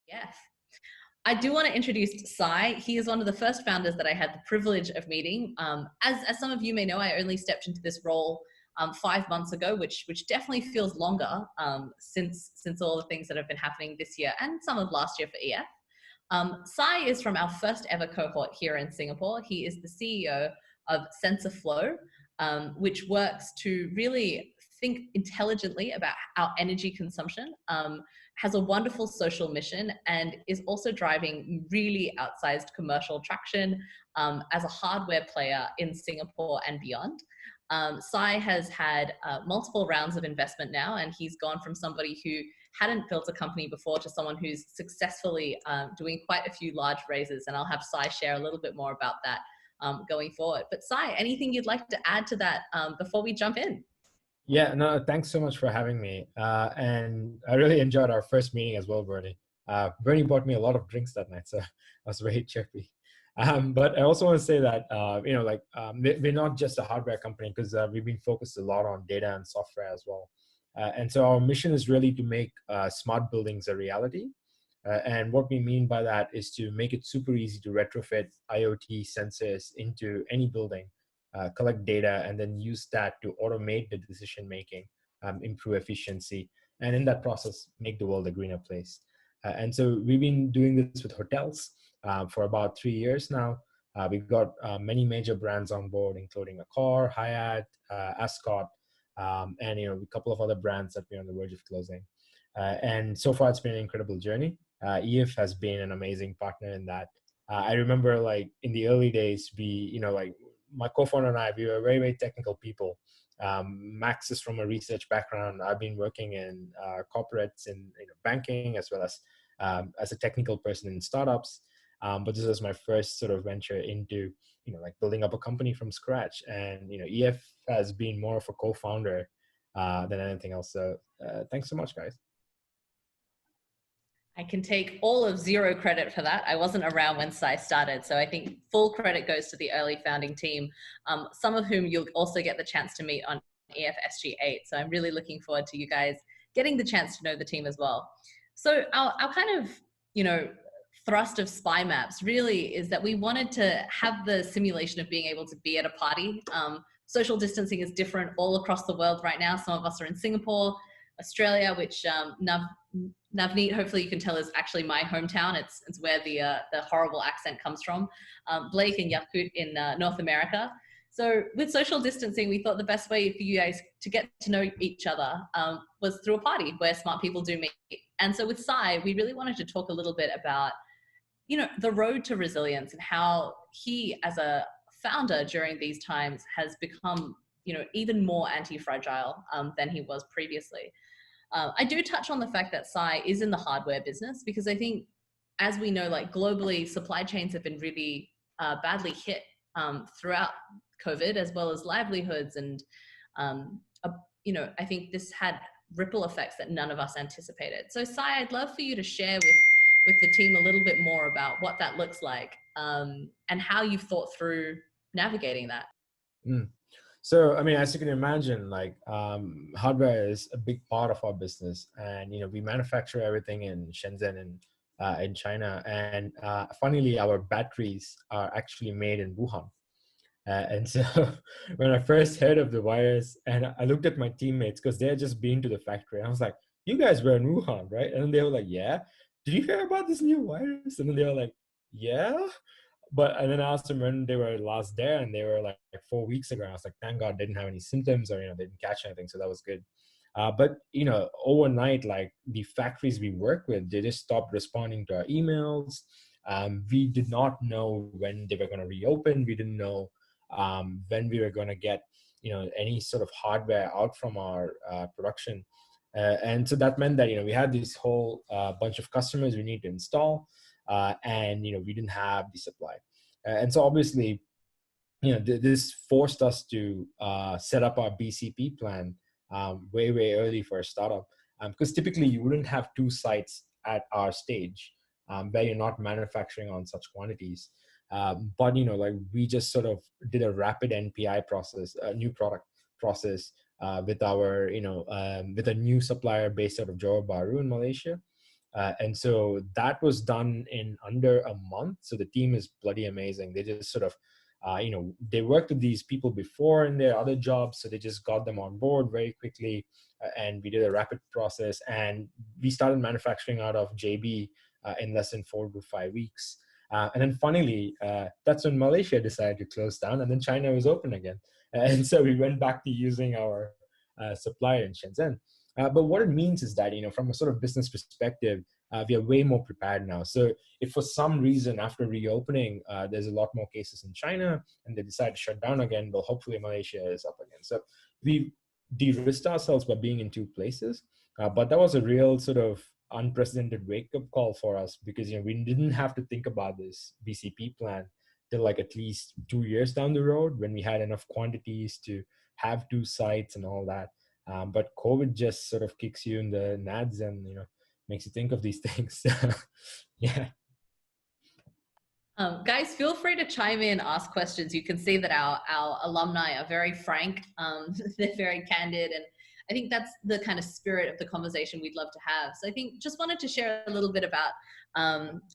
Yes. I do want to introduce Sai. He is one of the first founders that I had the privilege of meeting. As some of you may know, I only stepped into this role 5 months ago, which definitely feels longer since all the things that have been happening this year and some of last year for EF. Sai is from our first ever cohort here in Singapore. He is the CEO of SensorFlow, which works to really think intelligently about our energy consumption, has a wonderful social mission, and is also driving really outsized commercial traction as a hardware player in Singapore and beyond. Sai has had multiple rounds of investment now, and he's gone from somebody who hadn't built a company before to someone who's successfully doing quite a few large raises. And I'll have Sai share a little bit more about that going forward. But Sai, anything you'd like to add to that before we jump in? Yeah, no, thanks so much for having me. And I really enjoyed our first meeting as well, Bernie. Bernie bought me a lot of drinks that night, so I was very chirpy. But I also want to say that, we're not just a hardware company because we've been focused a lot on data and software as well. And so our mission is really to make smart buildings a reality. And what we mean by that is to make it super easy to retrofit IoT sensors into any building, collect data, and then use that to automate the decision making, improve efficiency, and in that process, make the world a greener place. And so we've been doing this with hotels for about 3 years now. We've got many major brands on board, including Accor, Hyatt, Ascot, and a couple of other brands that we're on the verge of closing. And so far, it's been an incredible journey. EF has been an amazing partner in that. I remember, like in the early days, my co-founder and I, we were very, very technical people. Max is from a research background. I've been working in corporates in banking as well as a technical person in startups. But this was my first sort of venture into building up a company from scratch. And EF has been more of a co-founder than anything else. So thanks so much, guys. I can take all of zero credit for that. I wasn't around when Sai started, so I think full credit goes to the early founding team, some of whom you'll also get the chance to meet on EFSG8. So I'm really looking forward to you guys getting the chance to know the team as well. So our kind of, thrust of Spy Maps really is that we wanted to have the simulation of being able to be at a party. Social distancing is different all across the world right now. Some of us are in Singapore, Australia, which Navneet, hopefully you can tell, is actually my hometown. It's where the horrible accent comes from. Blake and Yakut in North America. So with social distancing, we thought the best way for you guys to get to know each other was through a party where smart people do meet. And so with Sai, we really wanted to talk a little bit about, the road to resilience and how he, as a founder during these times, has become, even more anti-fragile than he was previously. I do touch on the fact that Sai is in the hardware business because I think, as we know, like globally, supply chains have been really badly hit throughout COVID, as well as livelihoods. And, I think this had ripple effects that none of us anticipated. So Sai, I'd love for you to share with the team a little bit more about what that looks like and how you've thought through navigating that. So, I mean, as you can imagine, hardware is a big part of our business, and we manufacture everything in Shenzhen and in China. And funnily, our batteries are actually made in Wuhan. And so, when I first heard of the virus, and I looked at my teammates because they had just been to the factory, and I was like, "You guys were in Wuhan, right?" And they were like, "Yeah." Did you hear about this new virus? And then they were like, "Yeah." And then I asked them when they were last there, and they were like 4 weeks ago. And I was like, thank God they didn't have any symptoms, or they didn't catch anything, so that was good. But overnight, like the factories we work with, they just stopped responding to our emails. We did not know when they were going to reopen. We didn't know when we were going to get any sort of hardware out from our production. And so that meant that we had this whole bunch of customers we need to install. And we didn't have the supply, and so obviously, this forced us to set up our BCP plan way early for a startup, because typically you wouldn't have two sites at our stage where you're not manufacturing on such quantities. But we just sort of did a rapid NPI process, a new product process with our with a new supplier based out of Johor Bahru in Malaysia. And so that was done in under a month. So the team is bloody amazing. They just sort of, they worked with these people before in their other jobs. So they just got them on board very quickly. And we did a rapid process. And we started manufacturing out of JB in less than 4 to 5 weeks. And then finally, that's when Malaysia decided to close down, and then China was open again. And so we went back to using our supplier in Shenzhen. But what it means is that, from a sort of business perspective, we are way more prepared now. So if for some reason after reopening, there's a lot more cases in China and they decide to shut down again, well, hopefully Malaysia is up again. So we de-risked ourselves by being in 2 places. But that was a real sort of unprecedented wake-up call for us, because we didn't have to think about this BCP plan till like at least 2 years down the road, when we had enough quantities to have 2 sites and all that. But COVID just sort of kicks you in the nads and makes you think of these things. Yeah. Guys, feel free to chime in, ask questions. You can see that our alumni are very frank. They're very candid, and I think that's the kind of spirit of the conversation we'd love to have. So I think just wanted to share a little bit about,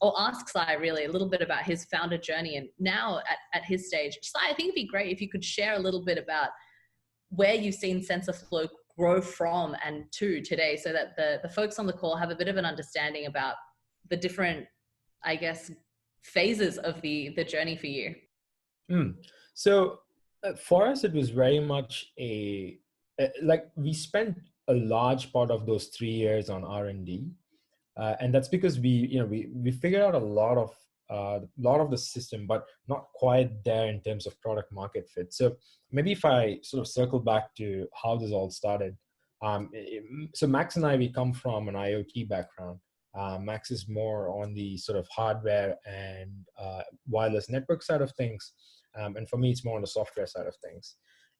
or ask Sai really a little bit about his founder journey, and now at his stage. Sai, I think it'd be great if you could share a little bit about where you've seen SensorFlow grow from and to today, so that the folks on the call have a bit of an understanding about the different, I guess, phases of the journey for you. So for us, it was very much like we spent a large part of those 3 years on R&D, and that's because we figured out a lot of the system, but not quite there in terms of product market fit. So maybe if I sort of circle back to how this all started. So Max and I, we come from an IoT background. Max is more on the sort of hardware and wireless network side of things. And for me, it's more on the software side of things.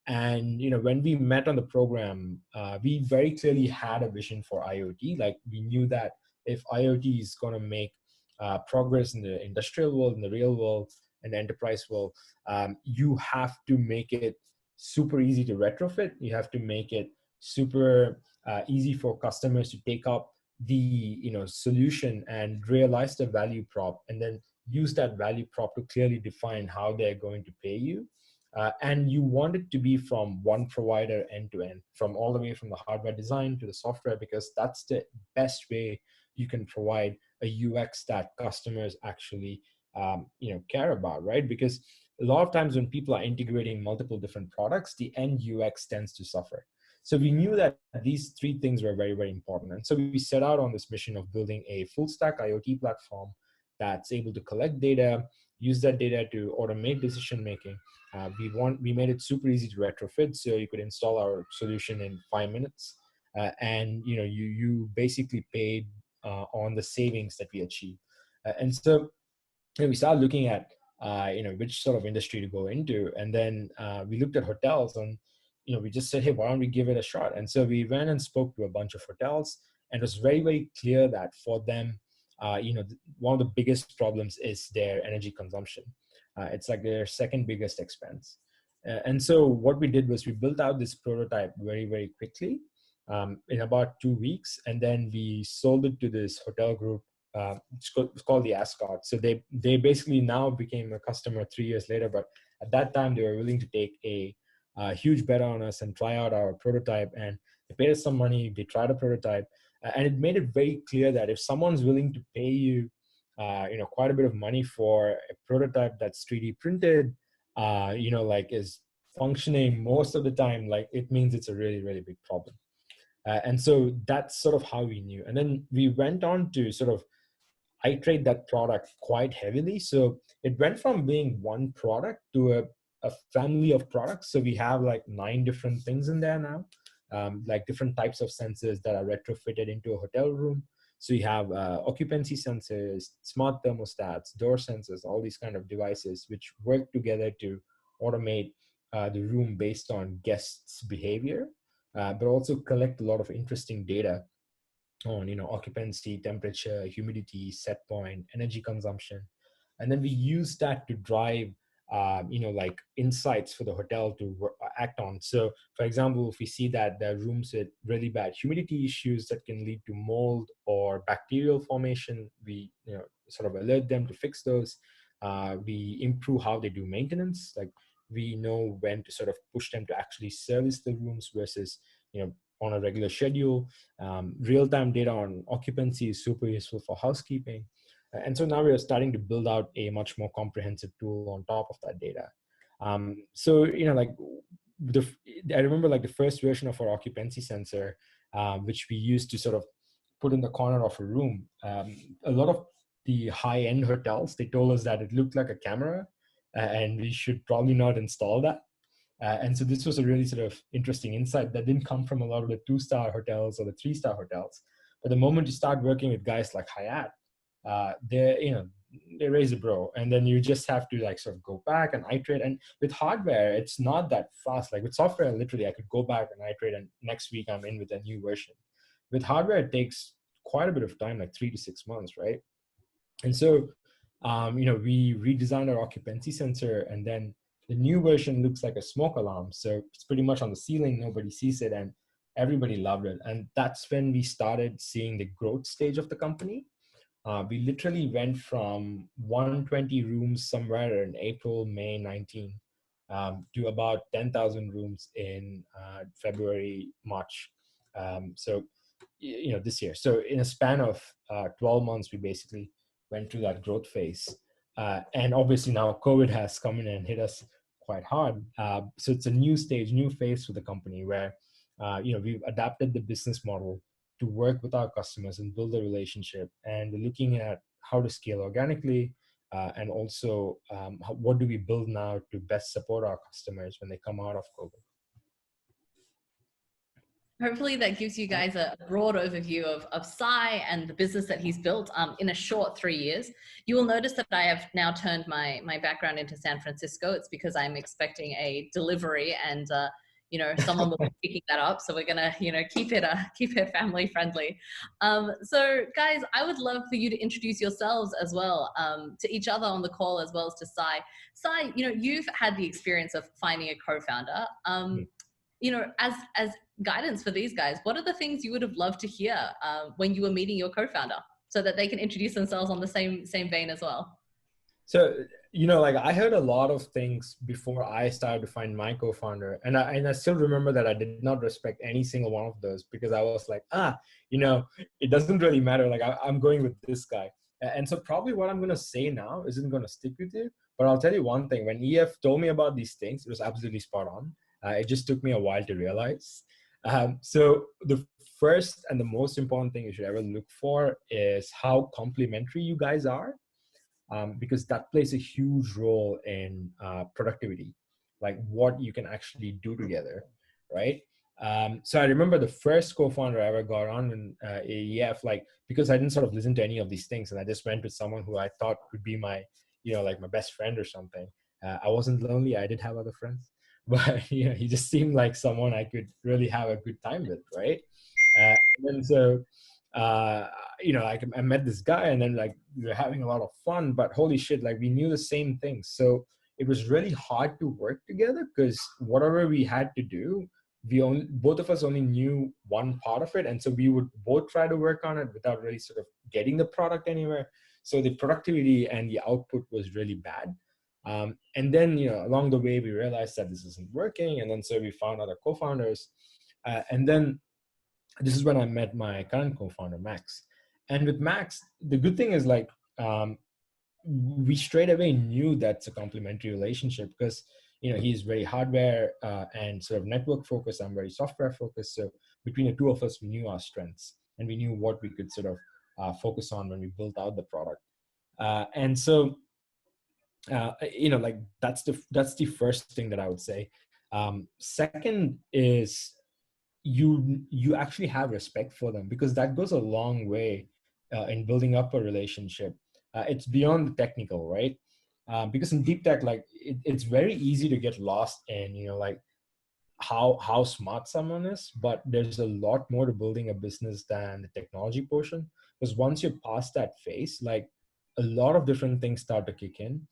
And when we met on the program, we very clearly had a vision for IoT. Like, we knew that if IoT is going to make progress in the industrial world, in the real world, and the enterprise world, you have to make it super easy to retrofit. You have to make it super easy for customers to take up the solution and realize the value prop, and then use that value prop to clearly define how they're going to pay you. And you want it to be from one provider end to end, from all the way from the hardware design to the software, because that's the best way you can provide a UX that customers actually care about, right? Because a lot of times when people are integrating multiple different products, the end UX tends to suffer. So we knew that these 3 things were very, very important. And so we set out on this mission of building a full stack IoT platform that's able to collect data, use that data to automate decision making. We made it super easy to retrofit, so you could install our solution in 5 minutes, and you basically paid on the savings that we achieved. And so we started looking at which sort of industry to go into, and then we looked at hotels, and we just said, hey, why don't we give it a shot? And so we went and spoke to a bunch of hotels, and it was very, very clear that for them, one of the biggest problems is their energy consumption. It's like their second biggest expense. And so what we did was we built out this prototype very, very quickly in about 2 weeks. And then we sold it to this hotel group. It's called the Ascot. So they basically now became a customer 3 years later. But at that time, they were willing to take a huge bet on us and try out our prototype. And they paid us some money. They tried a prototype. And it made it very clear that if someone's willing to pay you quite a bit of money for a prototype that's 3D printed, like is functioning most of the time, like it means it's a really, really big problem. And so that's sort of how we knew. And then we went on to sort of iterate that product quite heavily. So it went from being one product to a family of products. So we have like 9 different things in there now, like different types of sensors that are retrofitted into a hotel room. So you have occupancy sensors, smart thermostats, door sensors, all these kind of devices which work together to automate the room based on guests' behavior, but also collect a lot of interesting data on occupancy, temperature, humidity, set point, energy consumption. And then we use that to drive like insights for the hotel to act on. So for example, if we see that there are rooms with really bad humidity issues that can lead to mold or bacterial formation, we sort of alert them to fix those. We improve how they do maintenance. Like we know when to sort of push them to actually service the rooms versus on a regular schedule. Real-time data on occupancy is super useful for housekeeping. And so now we are starting to build out a much more comprehensive tool on top of that data. So, like I remember like the first version of our occupancy sensor, which we used to sort of put in the corner of a room. A lot of the high-end hotels, they told us that it looked like a camera and we should probably not install that. And so this was a really sort of interesting insight that didn't come from a lot of the 2-star hotels or the 3-star hotels. But the moment you start working with guys like Hyatt, they raise a bro, and then you just have to like sort of go back and iterate. And with hardware, it's not that fast. Like with software, literally I could go back and iterate, and next week I'm in with a new version. With hardware, it takes quite a bit of time, like 3 to 6 months, right? And so, we redesigned our occupancy sensor, and then the new version looks like a smoke alarm. So it's pretty much on the ceiling, nobody sees it, and everybody loved it. And that's when we started seeing the growth stage of the company. We literally went from 120 rooms somewhere in April, May 19, to about 10,000 rooms in February, March. So, this year. So in a span of 12 months, we basically went through that growth phase. And obviously now COVID has come in and hit us quite hard. So it's a new stage, new phase for the company where, we've adapted the business model to work with our customers and build a relationship. And we're looking at how to scale organically, and also what do we build now to best support our customers when they come out of COVID. Hopefully that gives you guys a broad overview of Sai and the business that he's built in a short 3 years. You will notice that I have now turned my background into San Francisco. It's because I'm expecting a delivery, and someone will be picking that up. So we're gonna, keep it family friendly. So guys, I would love for you to introduce yourselves as well, to each other on the call, as well as to Sai. Sai, you've had the experience of finding a co-founder. As guidance for these guys, what are the things you would have loved to hear when you were meeting your co-founder, so that they can introduce themselves on the same vein as well? So, like I heard a lot of things before I started to find my co-founder, and I still remember that I did not respect any single one of those, because I was like, it doesn't really matter. Like I'm going with this guy. And so probably what I'm going to say now isn't going to stick with you, but I'll tell you one thing. When EF told me about these things, it was absolutely spot on. It just took me a while to realize. So the first and the most important thing you should ever look for is how complementary you guys are, because that plays a huge role in productivity, like what you can actually do together, right? So I remember the first co-founder I ever got on in AEF, like because I didn't sort of listen to any of these things, and I just went with someone who I thought could be my, like my best friend or something. I wasn't lonely. I did have other friends. But he just seemed like someone I could really have a good time with, right? And then so I met this guy, and then like we were having a lot of fun, but holy shit, like we knew the same things. So it was really hard to work together, because whatever we had to do, both of us only knew one part of it, and so we would both try to work on it without really sort of getting the product anywhere. So the productivity and the output was really bad. And then, along the way, we realized that this isn't working. And then so we found other co-founders. And then this is when I met my current co-founder, Max. And with Max, the good thing is like, we straight away knew that's a complementary relationship, because, he's very hardware and sort of network focused. I'm very software focused. So between the two of us, we knew our strengths, and we knew what we could sort of focus on when we built out the product. And so, like that's the first thing that I would say. Second is you actually have respect for them, because that goes a long way in building up a relationship. It's beyond the technical, right? Because in deep tech, like it's very easy to get lost in like how smart someone is, but there's a lot more to building a business than the technology portion. Because once you're past that phase, like a lot of different things start to kick in.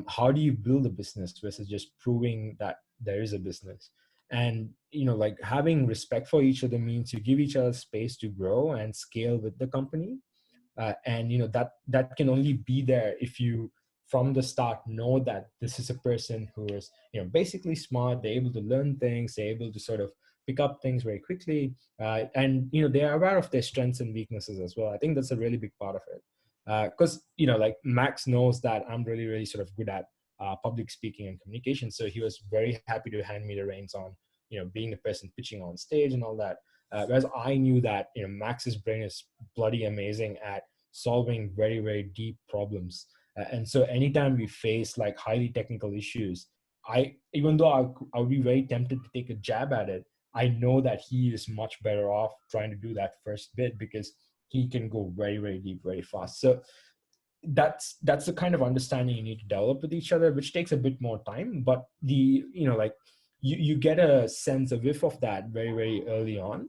how do you build a business versus just proving that there is a business? And like having respect for each other means you give each other space to grow and scale with the company. And that can only be there if you from the start know that this is a person who is basically smart. They're able to learn things, they're able to sort of pick up things very quickly, and they are aware of their strengths and weaknesses as well. I think that's a really big part of it, because like Max knows that I'm really really sort of good at public speaking and communication, so he was very happy to hand me the reins on being the person pitching on stage and all that. Whereas I knew that Max's brain is bloody amazing at solving very very deep problems, and so anytime we face like highly technical issues, even though I would be very tempted to take a jab at it, I know that he is much better off trying to do that first bit because he can go very very deep very fast. So that's the kind of understanding you need to develop with each other, which takes a bit more time, but like you get a sense, a whiff of that very very early on.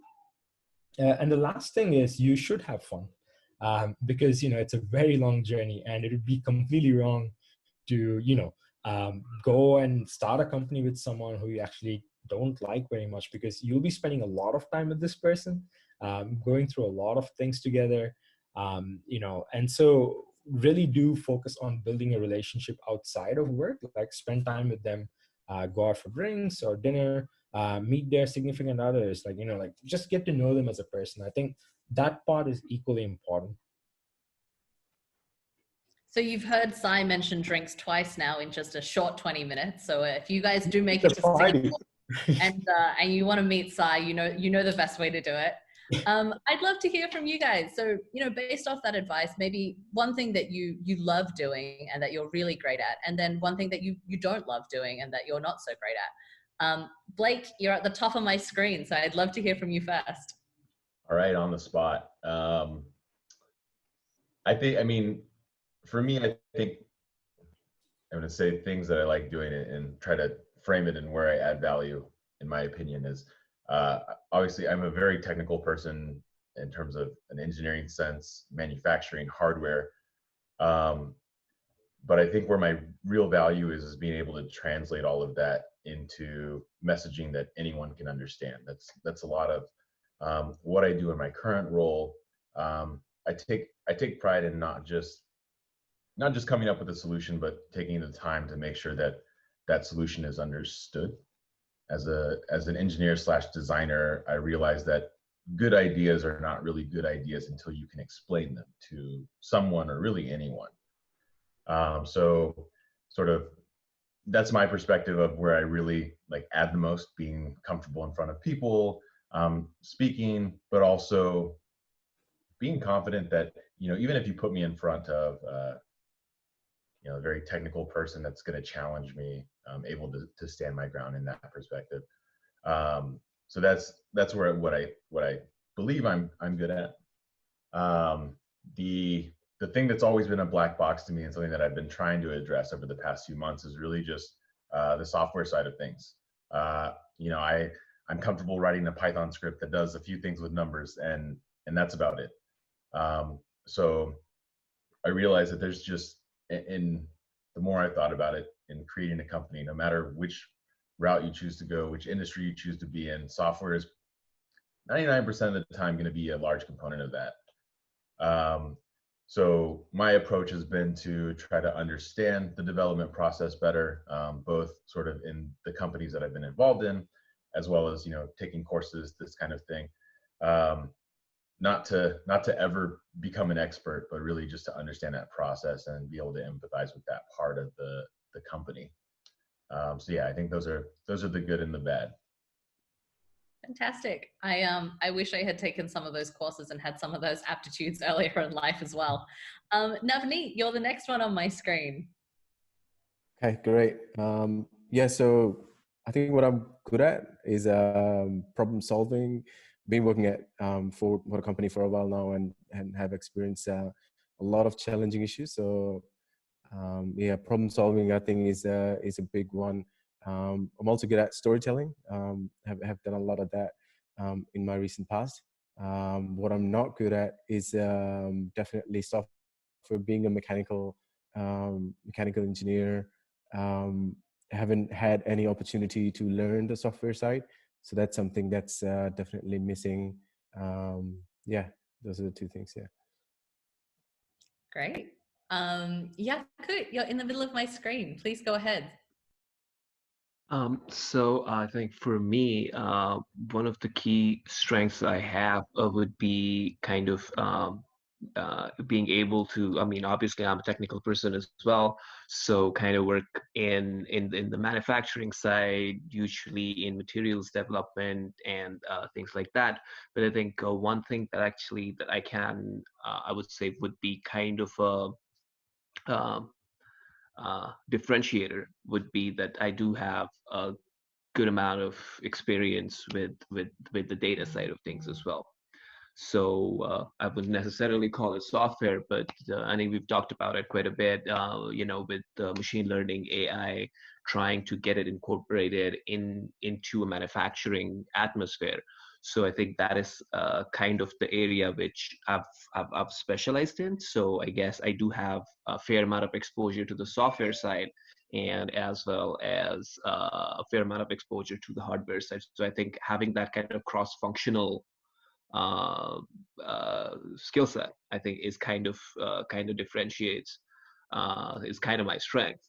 And the last thing is you should have fun, because it's a very long journey, and it would be completely wrong to go and start a company with someone who you actually don't like very much, because you'll be spending a lot of time with this person, going through a lot of things together, and so really do focus on building a relationship outside of work, like spend time with them, go out for drinks or dinner, meet their significant others, like just get to know them as a person. I think that part is equally important. So you've heard Sai mention drinks twice now in just a short 20 minutes. So if you guys do make it to Singapore and you want to meet Sai, you know the best way to do it. I'd love to hear from you guys. So based off that advice, maybe one thing that you love doing and that you're really great at, and then one thing that you don't love doing and that you're not so great at. Blake, you're at the top of my screen, so I'd love to hear from you first. All right, on the spot. I mean, for me, I think I'm going to say things that I like doing and try to frame it in where I add value, in my opinion, is obviously I'm a very technical person in terms of an engineering sense, manufacturing, hardware. But I think where my real value is being able to translate all of that into messaging that anyone can understand. That's a lot of what I do in my current role. I take pride in not just coming up with a solution, but taking the time to make sure that that solution is understood. As an engineer / designer, I realize that good ideas are not really good ideas until you can explain them to someone or really anyone. So sort of that's my perspective of where I really like add the most, being comfortable in front of people, speaking, but also being confident that, even if you put me in front of, a very technical person that's going to challenge me, able to stand my ground in that perspective. So that's where what I believe I'm good at. The thing that's always been a black box to me and something that I've been trying to address over the past few months is really just the software side of things. I'm comfortable writing a Python script that does a few things with numbers, and that's about it. So I realized that there's just, in the more I thought about it, in creating a company, no matter which route you choose to go, which industry you choose to be in, software is 99% of the time going to be a large component of that. So my approach has been to try to understand the development process better, both sort of in the companies that I've been involved in, as well as taking courses, this kind of thing. Not to ever become an expert, but really just to understand that process and be able to empathize with that part of the company. So yeah, I think those are the good and the bad. Fantastic. I wish I had taken some of those courses and had some of those aptitudes earlier in life as well. Navneet, you're the next one on my screen. Okay, great. Yeah, so I think what I'm good at is problem solving. Been working at for a company for a while now, and have experienced a lot of challenging issues. So yeah, problem solving I think is a big one. I'm also good at storytelling. Have done a lot of that in my recent past. What I'm not good at is definitely software. Being a mechanical mechanical engineer, haven't had any opportunity to learn the software side. So that's something that's definitely missing. Yeah, those are the two things. Yeah. Great. Yeah, good. You're in the middle of my screen. Please go ahead. So I think for me, one of the key strengths I have would be kind of being able to, I mean, obviously I'm a technical person as well, so kind of work in the manufacturing side, usually in materials development and things like that. But I think one thing that actually that I would say would be kind of a differentiator would be that I do have a good amount of experience with the data side of things as well. So I wouldn't necessarily call it software, but I think we've talked about it quite a bit. With machine learning, AI, trying to get it incorporated into a manufacturing atmosphere. So I think that is kind of the area which I've specialized in. So I guess I do have a fair amount of exposure to the software side, and as well as a fair amount of exposure to the hardware side. So I think having that kind of cross-functional skill set, I think, is kind of differentiates, is kind of my strength.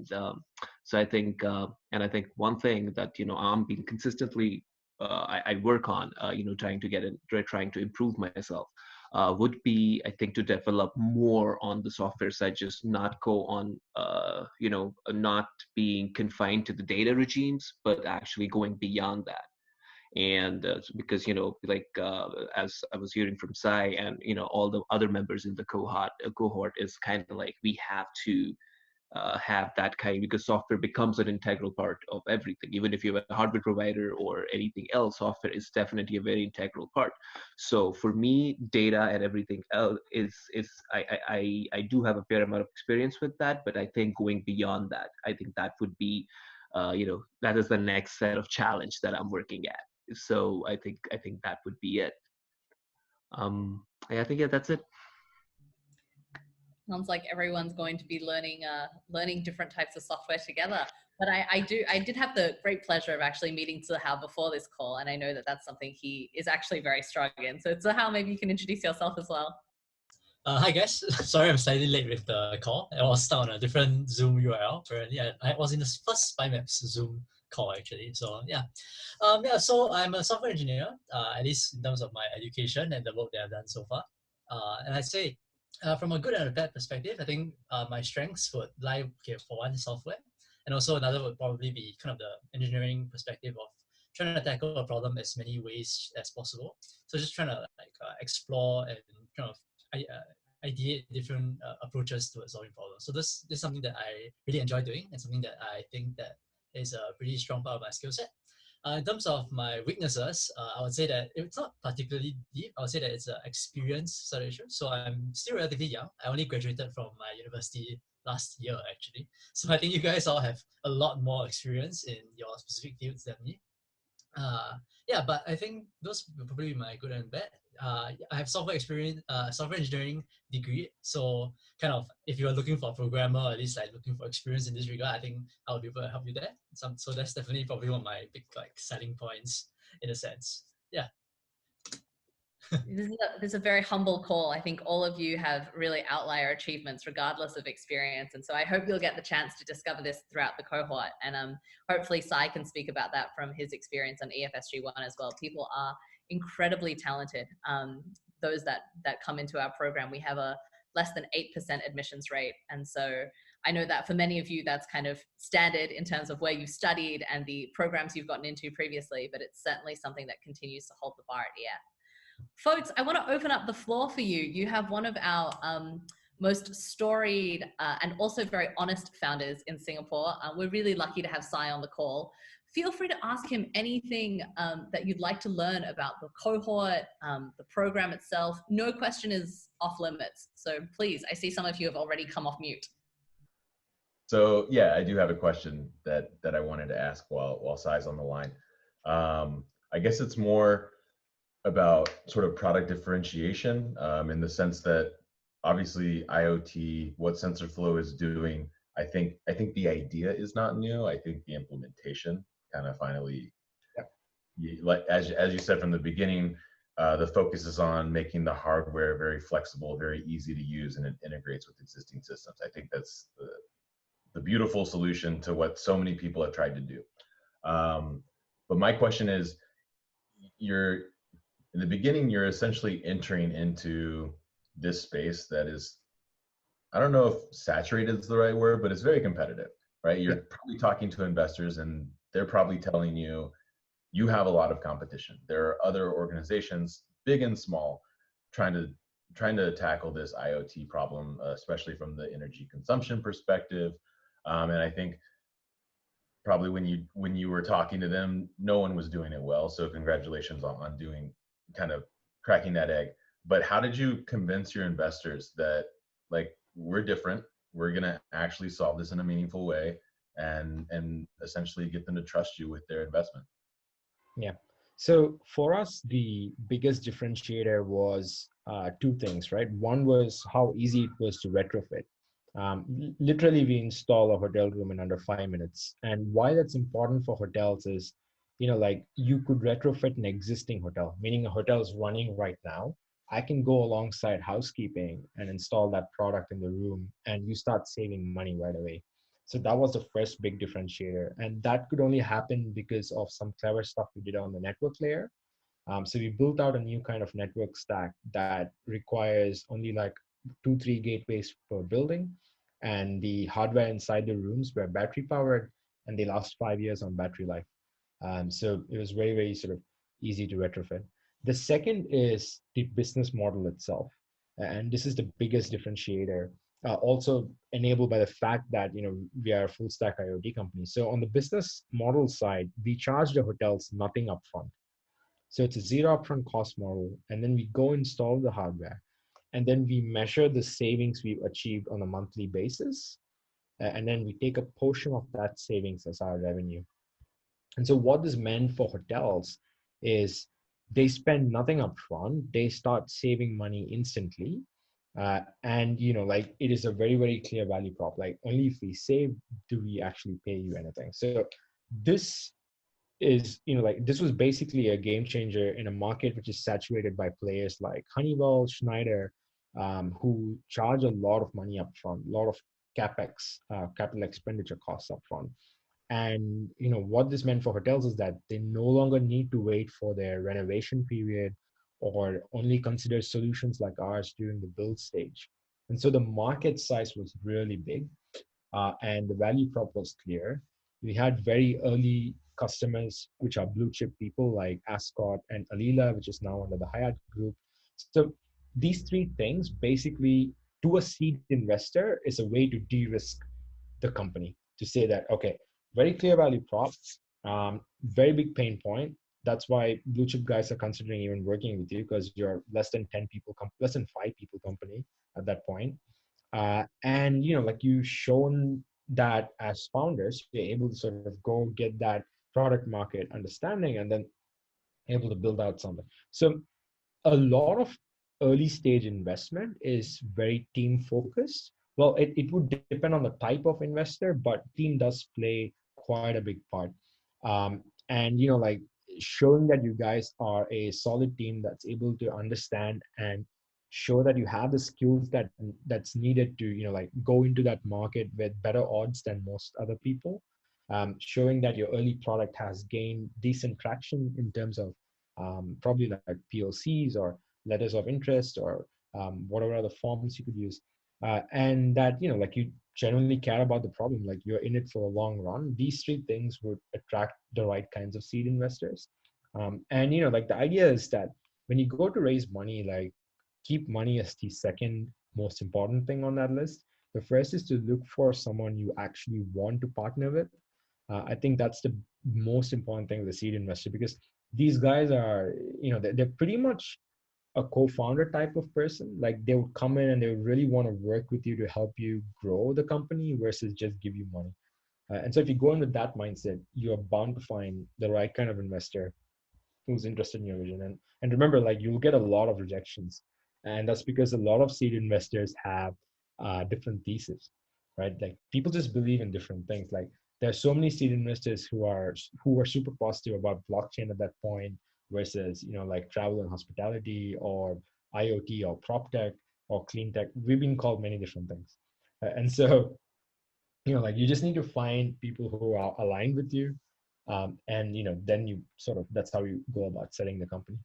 So I think, and I think one thing that I'm being consistently I work on, trying to improve myself. Would be, I think, to develop more on the software side, just not go on, not being confined to the data regimes, but actually going beyond that. And because as I was hearing from Sai and all the other members in the cohort is kind of like we have to have that kind, because software becomes an integral part of everything. Even if you're a hardware provider or anything else, software is definitely a very integral part. So for me, data and everything else is I do have a fair amount of experience with that, but I think going beyond that, I think that would be that is the next set of challenge that I'm working at. So I think that would be it. I think that's it. Sounds like everyone's going to be learning different types of software together. But I did have the great pleasure of actually meeting Zihao before this call, and I know that that's something he is actually very strong in. So Zihao, maybe you can introduce yourself as well. Hi guys, sorry I'm slightly late with the call. I was stuck on a different Zoom URL. Apparently, I was in the first SpyMaps Zoom call actually. So yeah, so I'm a software engineer, at least in terms of my education and the work that I've done so far. And I'd say from a good and a bad perspective, I think my strengths would lie, for one, software, and also another would probably be kind of the engineering perspective of trying to tackle a problem as many ways as possible. So just trying to explore and kind of ideate different approaches to solving problems. So this is something that I really enjoy doing, and something that I think that is a pretty strong part of my skill set. In terms of my weaknesses, I would say that it's not particularly deep. I would say that it's an experience sort of issue. So I'm still relatively young. I only graduated from my university last year, actually. So I think you guys all have a lot more experience in your specific fields than me. Yeah, but I think those will probably be my good and bad. I have software experience, software engineering degree. So kind of, if you're looking for a programmer, or at least like looking for experience in this regard, I think I'll be able to help you there. So that's definitely probably one of my big selling points in a sense. Yeah. This is a very humble call. I think all of you have really outlier achievements regardless of experience. And so I hope you'll get the chance to discover this throughout the cohort. And hopefully Sai can speak about that from his experience on EFSG1 as well. People are incredibly talented. Those that come into our program, we have a less than 8% admissions rate. And so I know that for many of you, that's kind of standard in terms of where you've studied and the programs you've gotten into previously, but it's certainly something that continues to hold the bar at EF. Folks, I want to open up the floor for you. You have one of our most storied and also very honest founders in Singapore. We're really lucky to have Sai on the call. Feel free to ask him anything that you'd like to learn about the cohort, the program itself. No question is off limits. So please, I see some of you have already come off mute. So yeah, I do have a question that I wanted to ask while Sai's on the line. I guess it's more about sort of product differentiation in the sense that obviously IoT, what SensorFlow is doing. I think the idea is not new. I think the implementation kind of finally, like as you said from the beginning, the focus is on making the hardware very flexible, very easy to use, and it integrates with existing systems. I think that's the beautiful solution to what so many people have tried to do. But my question is, you're in the beginning, you're essentially entering into this space that is, I don't know if saturated is the right word, but it's very competitive, right? You're probably talking to investors and they're probably telling you, you have a lot of competition. There are other organizations, big and small, trying to tackle this IoT problem, especially from the energy consumption perspective. And I think probably when you were talking to them, no one was doing it well. So congratulations on doing, kind of cracking that egg. But how did you convince your investors that, like, we're different, we're gonna actually solve this in a meaningful way, and essentially get them to trust you with their investment? Yeah. So for us, the biggest differentiator was two things, right? One was how easy it was to retrofit. Literally, we install a hotel room in under 5 minutes. And why that's important for hotels is, like you could retrofit an existing hotel, meaning a hotel is running right now. I can go alongside housekeeping and install that product in the room, and you start saving money right away. So that was the first big differentiator. And that could only happen because of some clever stuff we did on the network layer. So we built out a new kind of network stack that requires only like 2, 3 gateways per building. And the hardware inside the rooms were battery powered, and they last 5 years on battery life. So it was very, very sort of easy to retrofit. The second is the business model itself. And this is the biggest differentiator, also enabled by the fact that we are a full stack IoT company. So on the business model side, we charge the hotels nothing upfront. So it's a zero upfront cost model, and then we go install the hardware, and then we measure the savings we've achieved on a monthly basis, and then we take a portion of that savings as our revenue. And so what this meant for hotels is they spend nothing upfront, they start saving money instantly. And like it is a very, very clear value prop. Like only if we save do we actually pay you anything. So this is, like this was basically a game changer in a market which is saturated by players like Honeywell, Schneider, who charge a lot of money upfront, a lot of capex, capital expenditure costs upfront. And what this meant for hotels is that they no longer need to wait for their renovation period or only consider solutions like ours during the build stage. And so the market size was really big, and the value prop was clear. We had very early customers, which are blue chip people like Ascot and Alila, which is now under the Hyatt Group. So these three things basically, to a seed investor, is a way to de-risk the company, to say that, okay, very clear value prop, very big pain point. That's why blue chip guys are considering even working with you, because you're less than 10 people, less than 5 people company at that point. And like you've shown that as founders, you're able to sort of go get that product market understanding and then able to build out something. So a lot of early stage investment is very team focused. Well, it would depend on the type of investor, but team does play quite a big part. And like showing that you guys are a solid team that's able to understand and show that you have the skills that's needed to like go into that market with better odds than most other people. Showing that your early product has gained decent traction in terms of probably like POCs or letters of interest or whatever other forms you could use, and that like you genuinely care about the problem, like you're in it for a long run. These three things would attract the right kinds of seed investors. And like the idea is that when you go to raise money, like keep money as the second most important thing on that list. The first is to look for someone you actually want to partner with. I think that's the most important thing with the seed investor, because these guys are, they're pretty much a co-founder type of person. Like they would come in and they would really want to work with you to help you grow the company versus just give you money. And so if you go in with that mindset, you are bound to find the right kind of investor who's interested in your vision. And remember, like you'll get a lot of rejections. And that's because a lot of seed investors have different theses, right? Like people just believe in different things. Like there are so many seed investors who are super positive about blockchain at that point versus, you know, like travel and hospitality or IoT or prop tech or clean tech. We've been called many different things. And so, you know, like you just need to find people who are aligned with you. And, you know, then you sort of, that's how you go about setting the company.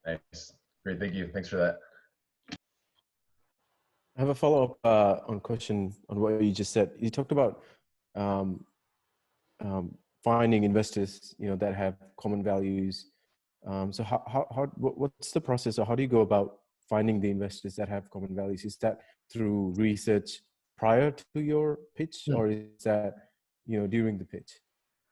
Nice. Great. Thank you. Thanks for that. I have a follow-up on question on what you just said. You talked about um, finding investors, you know, that have common values. So what's the process, or how do you go about finding the investors that have common values? Is that through research prior to your pitch, or is that, you know, during the pitch?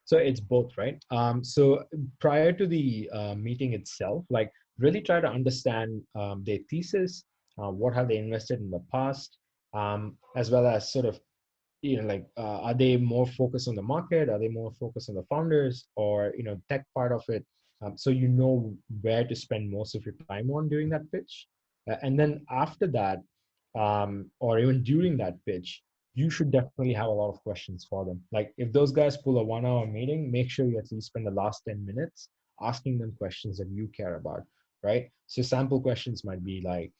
So it's both, right? So prior to the meeting itself, like really try to understand their thesis, what have they invested in the past, as well as sort of, you know, like are they more focused on the market? Are they more focused on the founders or, you know, tech part of it? So you know where to spend most of your time on during that pitch. And then after that, or even during that pitch, you should definitely have a lot of questions for them. Like if those guys pull a 1 hour meeting, make sure you at least spend the last 10 minutes asking them questions that you care about, right? So sample questions might be like,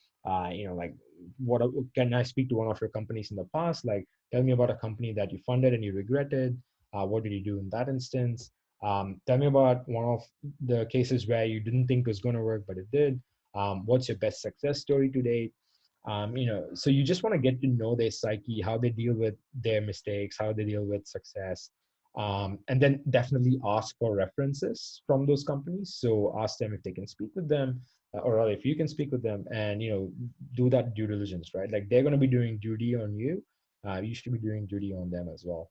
you know, like what can I speak to one of your companies in the past? Like tell me about a company that you funded and you regretted. What did you do in that instance? Tell me about one of the cases where you didn't think was going to work, but it did. What's your best success story to date? You know, so you just want to get to know their psyche, how they deal with their mistakes, how they deal with success, and then definitely ask for references from those companies. So ask them if they can speak with them, or rather if you can speak with them, and, you know, do that due diligence, right? Like they're going to be doing duty on you, you should be doing duty on them as well.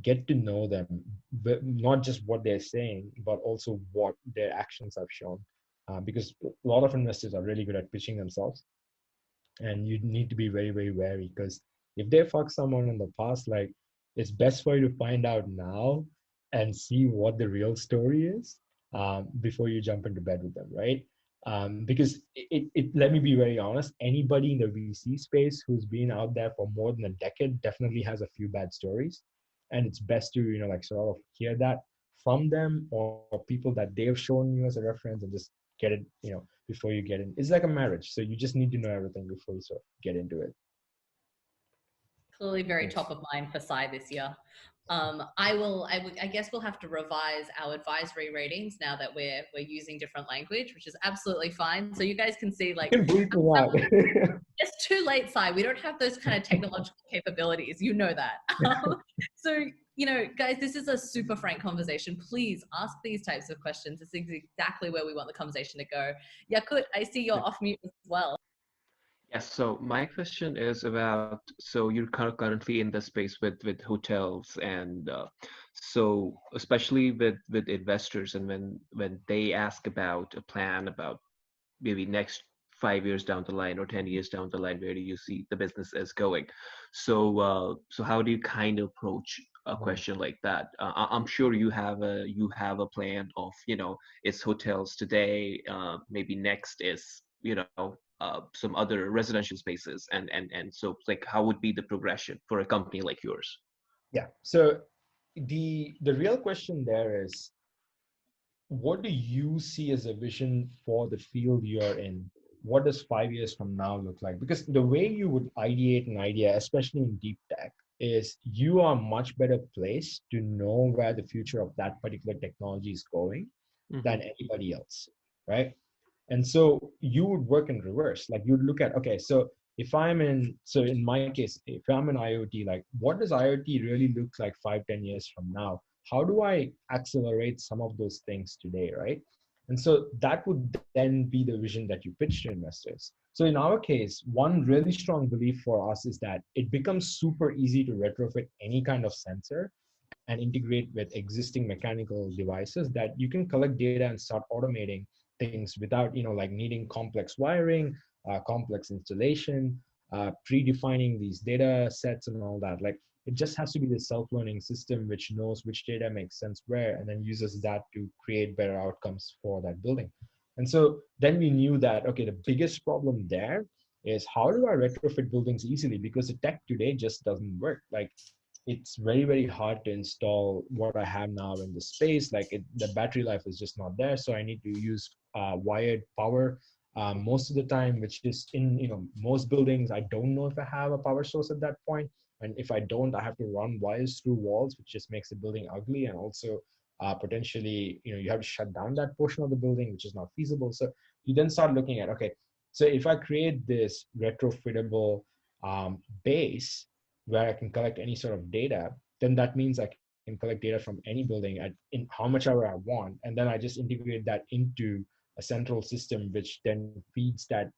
Get to know them, but not just what they're saying, but also what their actions have shown, because a lot of investors are really good at pitching themselves, and you need to be very, very wary, because if they fuck someone in the past, like it's best for you to find out now and see what the real story is, before you jump into bed with them, right? Because let me be very honest, anybody in the VC space who's been out there for more than a decade definitely has a few bad stories, and it's best to, you know, like sort of hear that from them or people that they've shown you as a reference, and just get it, you know, before you get in. It's like a marriage, so you just need to know everything before you sort of get into it. Clearly very top of mind for Sai this year. I guess we'll have to revise our advisory ratings now that we're using different language, which is absolutely fine. So you guys can see, like, You can bleep me out. it's too late, Sai. We don't have those kind of technological capabilities. You know that. So, you know, guys, this is a super frank conversation. Please ask these types of questions. This is exactly where we want the conversation to go. Yakut, I see you're off mute as well. Yes, so my question is about, so you're currently in the space with hotels, and so especially with investors, and when they ask about a plan about maybe next 5 years down the line or 10 years down the line, where do you see the business is going? So how do you kind of approach a question like that? I'm sure you have a plan of, you know, it's hotels today, maybe next is, you know, some other residential spaces, and so, like, how would be the progression for a company like yours? Yeah, so the real question there is, what do you see as a vision for the field you're in? What does 5 years from now look like? Because the way you would ideate an idea, especially in deep tech, is you are much better placed to know where the future of that particular technology is going than anybody else, right? And so you would work in reverse. Like you'd look at, okay, so in my case, if I'm in IoT, like what does IoT really look like 5-10 years from now? How do I accelerate some of those things today, right? And so that would then be the vision that you pitch to investors. So in our case, one really strong belief for us is that it becomes super easy to retrofit any kind of sensor and integrate with existing mechanical devices, that you can collect data and start automating things without, you know, like needing complex wiring, complex installation, predefining these data sets and all that. Like it just has to be the self-learning system which knows which data makes sense where, and then uses that to create better outcomes for that building. And so then we knew that, okay, the biggest problem there is how do I retrofit buildings easily? Because the tech today just doesn't work. Like it's very, very hard to install what I have now in the space. Like the battery life is just not there. So I need to use wired power most of the time, which is in, most buildings, I don't know if I have a power source at that point. And if I don't, I have to run wires through walls, which just makes the building ugly. And also potentially, you have to shut down that portion of the building, which is not feasible. So you then start looking at, okay, so if I create this retrofittable base where I can collect any sort of data, then that means I can collect data from any building in how much ever I want. And then I just integrate that into a central system, which then feeds that,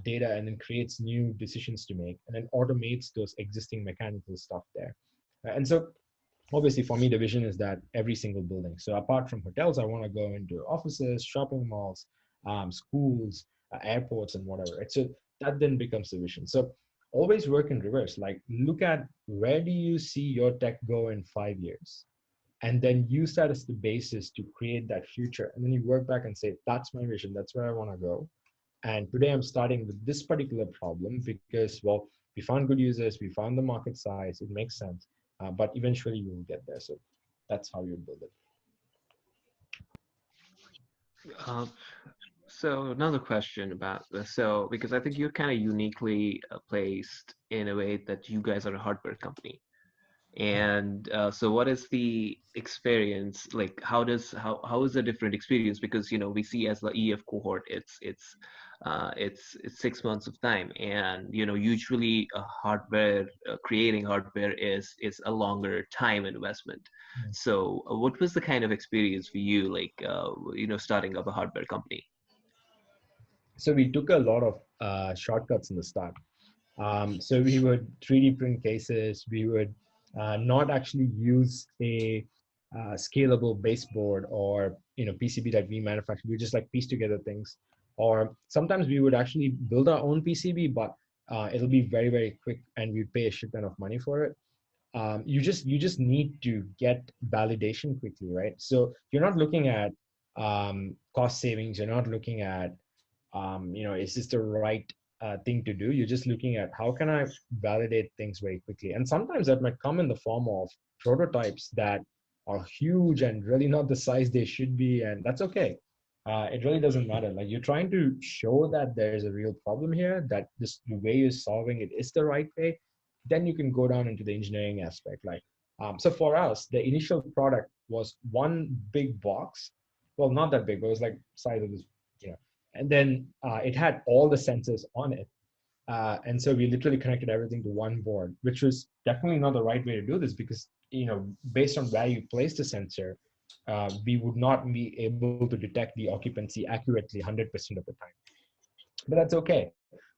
data and then creates new decisions to make and then automates those existing mechanical stuff there. And so obviously for me, the vision is that every single building. So apart from hotels, I want to go into offices, shopping malls, schools, airports, and whatever. Right? So that then becomes the vision. So always work in reverse. Like look at where do you see your tech go in 5 years? And then use that as the basis to create that future. And then you work back and say, that's my vision. That's where I want to go. And today I'm starting with this particular problem because, well, we found good users, we found the market size, it makes sense. But eventually we will get there. So that's how you build it. So another question about this. So because I think you're kind of uniquely placed in a way that you guys are a hardware company. And so what is the experience like? How is a different experience? Because we see as the EF cohort, it's 6 months of time, and usually creating hardware is a longer time investment. So what was the kind of experience for you, like starting up a hardware company? So we took a lot of shortcuts in the start. So we would 3D print cases. We would not actually use a scalable baseboard or PCB that we manufacture. We just like piece together things. Or sometimes we would actually build our own PCB, but it'll be very, very quick, and we pay a shit ton of money for it. You just need to get validation quickly, right? So you're not looking at cost savings. You're not looking at is this the right thing to do? You're just looking at how can I validate things very quickly. And sometimes that might come in the form of prototypes that are huge and really not the size they should be, and that's okay. It really doesn't matter. Like you're trying to show that there is a real problem here, that the way you're solving it is the right way. Then you can go down into the engineering aspect. Like, so for us, the initial product was one big box. Well, not that big, but it was like size of this, and then it had all the sensors on it. And so we literally connected everything to one board, which was definitely not the right way to do this because, based on where you place the sensor, we would not be able to detect the occupancy accurately 100% of the time. But that's okay.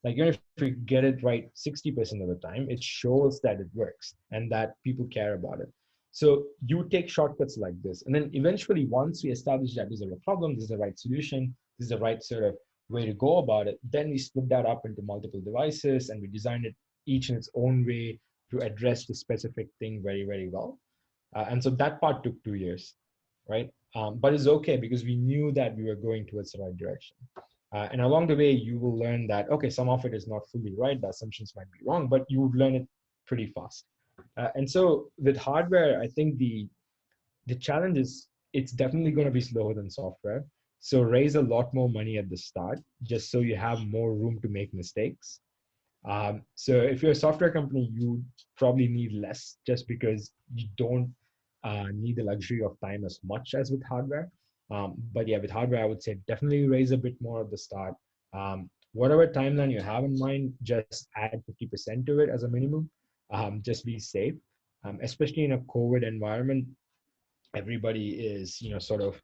Like, even if we get it right 60% of the time, it shows that it works and that people care about it. So you take shortcuts like this. And then eventually, once we establish that this is a problem, this is the right solution, this is the right sort of way to go about it, then we split that up into multiple devices and we designed it each in its own way to address the specific thing very, very well. And so that part took 2 years, right? But it's okay because we knew that we were going towards the right direction. And along the way, you will learn that, okay, some of it is not fully right, the assumptions might be wrong, but you would learn it pretty fast. And so with hardware, I think the challenge is it's definitely going to be slower than software. So raise a lot more money at the start, just so you have more room to make mistakes. So if you're a software company, you probably need less just because you don't need the luxury of time as much as with hardware. But yeah, with hardware, I would say definitely raise a bit more at the start. Whatever timeline you have in mind, just add 50% to it as a minimum. Just be safe, especially in a COVID environment. Everybody is, sort of,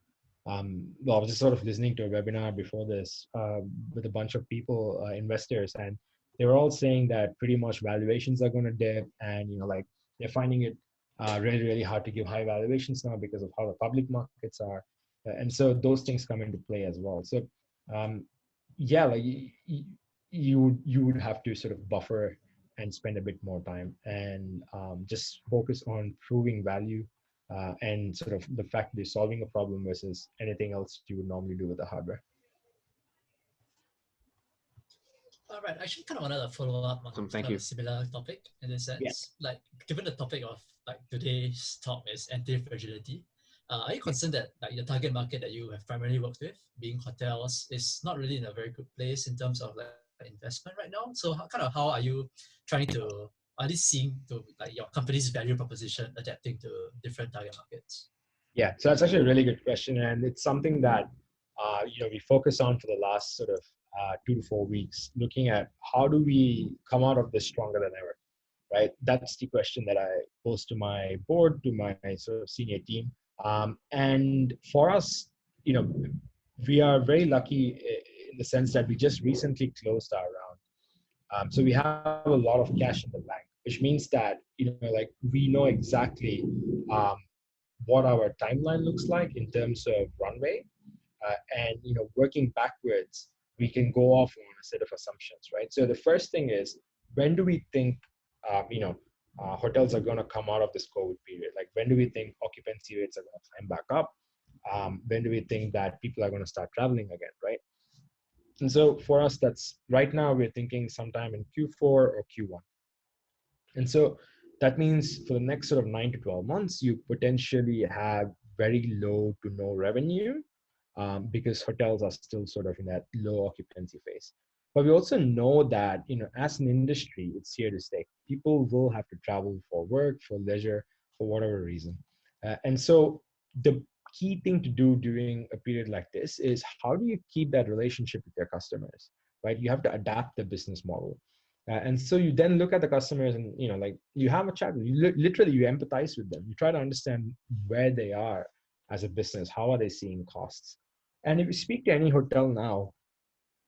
well, I was just sort of listening to a webinar before this with a bunch of people, investors, and they were all saying that pretty much valuations are going to dip, and like they're finding it really, really hard to give high valuations now because of how the public markets are, and so those things come into play as well. So yeah, like you would have to sort of buffer and spend a bit more time and just focus on proving value and sort of the fact that you're solving a problem versus anything else you would normally do with the hardware. All right. Actually, kind of wanted to follow up on Awesome, kind thank of you. a similar topic in this sense. Yeah. Like, given the topic of like today's talk is anti-fragility, are you concerned that like the target market that you have primarily worked with, being hotels, is not really in a very good place in terms of like investment right now? So, how are you trying to, are you seeing to like your company's value proposition adapting to different target markets? Yeah, so that's actually a really good question, and it's something that we focus on for the last sort of 2 to 4 weeks, looking at how do we come out of this stronger than ever, right? That's the question that I pose to my board, to my sort of senior team, and for us, you know, we are very lucky in the sense that we just recently closed our round. So we have a lot of cash in the bank, which means that like we know exactly um, what our timeline looks like in terms of runway, and working backwards, we can go off on a set of assumptions, right? So the first thing is, when do we think hotels are going to come out of this COVID period? Like, when do we think occupancy rates are going to climb back up? When do we think that people are going to start traveling again, right? And so for us, that's right now we're thinking sometime in Q4 or Q1. And so that means for the next sort of 9 to 12 months, you potentially have very low to no revenue, because hotels are still sort of in that low occupancy phase. But we also know that, as an industry, it's here to stay. People will have to travel for work, for leisure, for whatever reason. And so the key thing to do during a period like this is, how do you keep that relationship with your customers, right? You have to adapt the business model. And so you then look at the customers and, like, you have a chat, literally you empathize with them. You try to understand where they are as a business. How are they seeing costs? And if you speak to any hotel now,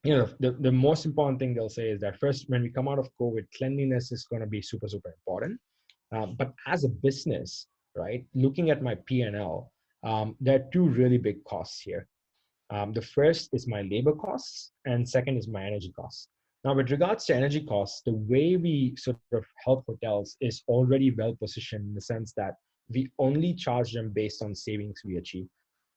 the most important thing they'll say is that first, when we come out of COVID, cleanliness is going to be super, super important. But as a business, right, looking at my P&L, there are two really big costs here. The first is my labor costs, and second is my energy costs. Now, with regards to energy costs, the way we sort of help hotels is already well positioned in the sense that we only charge them based on savings we achieve.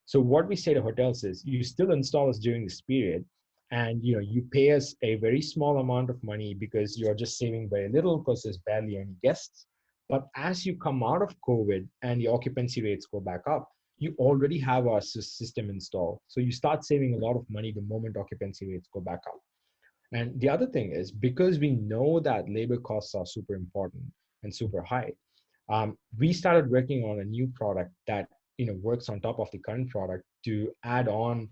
So what we say to hotels is, you still install us during this period, and you pay us a very small amount of money because you're just saving very little because there's barely any guests. But as you come out of COVID and the occupancy rates go back up, you already have our system installed. So you start saving a lot of money the moment occupancy rates go back up. And the other thing is, because we know that labor costs are super important and super high, we started working on a new product that works on top of the current product to add on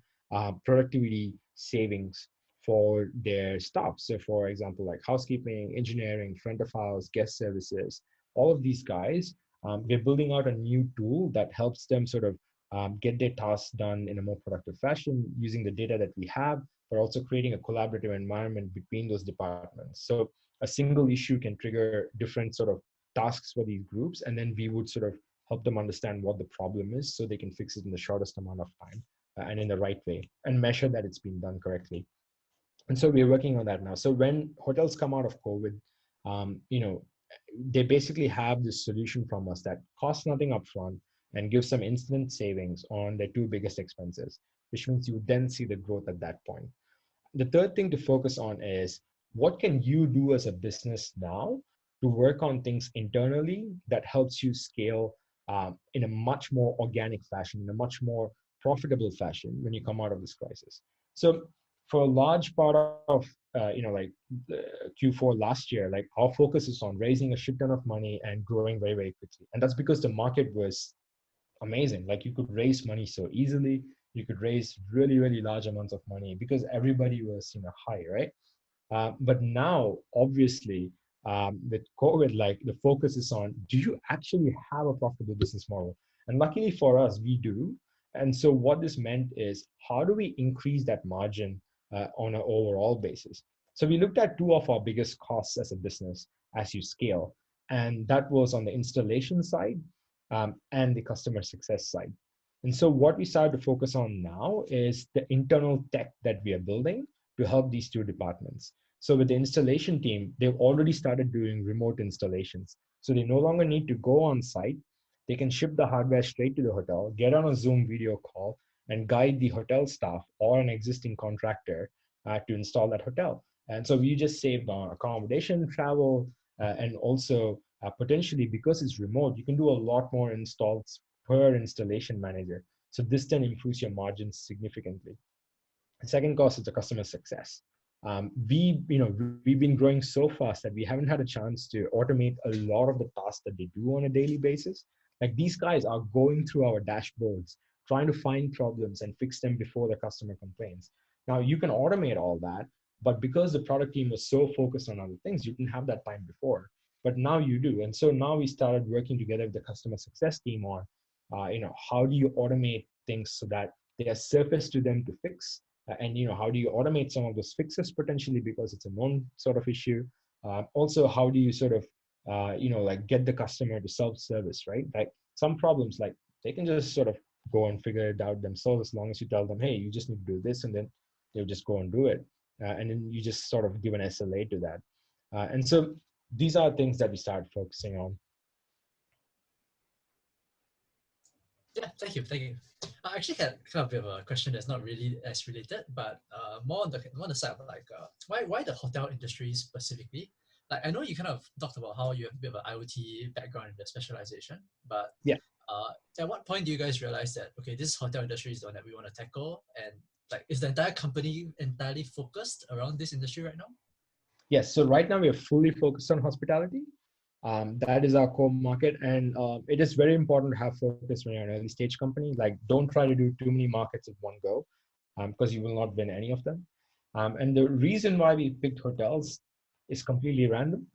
productivity savings for their staff. So for example, like housekeeping, engineering, front of house, guest services, all of these guys, we're building out a new tool that helps them sort of get their tasks done in a more productive fashion using the data that we have, but also creating a collaborative environment between those departments. So a single issue can trigger different sort of tasks for these groups, and then we would sort of help them understand what the problem is so they can fix it in the shortest amount of time and in the right way, and measure that it's been done correctly. And so we're working on that now. So when hotels come out of COVID, they basically have this solution from us that costs nothing upfront and gives some instant savings on their two biggest expenses, which means you then see the growth at that point. The third thing to focus on is, what can you do as a business now to work on things internally that helps you scale in a much more organic fashion, in a much more profitable fashion when you come out of this crisis. So for a large part of like Q4 last year, like our focus is on raising a shit ton of money and growing very, very quickly. And that's because the market was amazing. Like, you could raise money so easily. You could raise really, really large amounts of money because everybody was high, right? But now, obviously, with COVID, like, the focus is on, do you actually have a profitable business model? And luckily for us, we do. And so what this meant is, how do we increase that margin on an overall basis? So we looked at two of our biggest costs as a business as you scale. And that was on the installation side and the customer success side. And so what we started to focus on now is the internal tech that we are building to help these two departments. So with the installation team, they've already started doing remote installations. So they no longer need to go on site. They can ship the hardware straight to the hotel, get on a Zoom video call, and guide the hotel staff or an existing contractor to install that hotel. And so we just saved on accommodation, travel, and also potentially, because it's remote, you can do a lot more installs per installation manager. So this then improves your margins significantly. The second cost is the customer success. We've been growing so fast that we haven't had a chance to automate a lot of the tasks that they do on a daily basis. Like, these guys are going through our dashboards, trying to find problems and fix them before the customer complains. Now, you can automate all that, but because the product team was so focused on other things, you didn't have that time before. But now you do. And so now we started working together with the customer success team on, how do you automate things so that they are surfaced to them to fix? And how do you automate some of those fixes potentially, because it's a known sort of issue? Also, how do you sort of get the customer to self-service, right? Like, some problems, like, they can just sort of go and figure it out themselves, as long as you tell them, hey, you just need to do this, and then they'll just go and do it. And then you just sort of give an SLA to that. And so these are things that we started focusing on. Yeah, thank you. I actually had kind of a bit of a question that's not really as related, but more on the side of like, why the hotel industry specifically? Like, I know you kind of talked about how you have a bit of an IoT background in the specialization, but yeah, at what point do you guys realize that, okay, this hotel industry is the one that we want to tackle, and like, is the entire company entirely focused around this industry right now? Yes. So right now we are fully focused on hospitality. That is our core market, and it is very important to have focus when you're an early stage company. Like, don't try to do too many markets at one go, because you will not win any of them. And the reason why we picked hotels is completely random.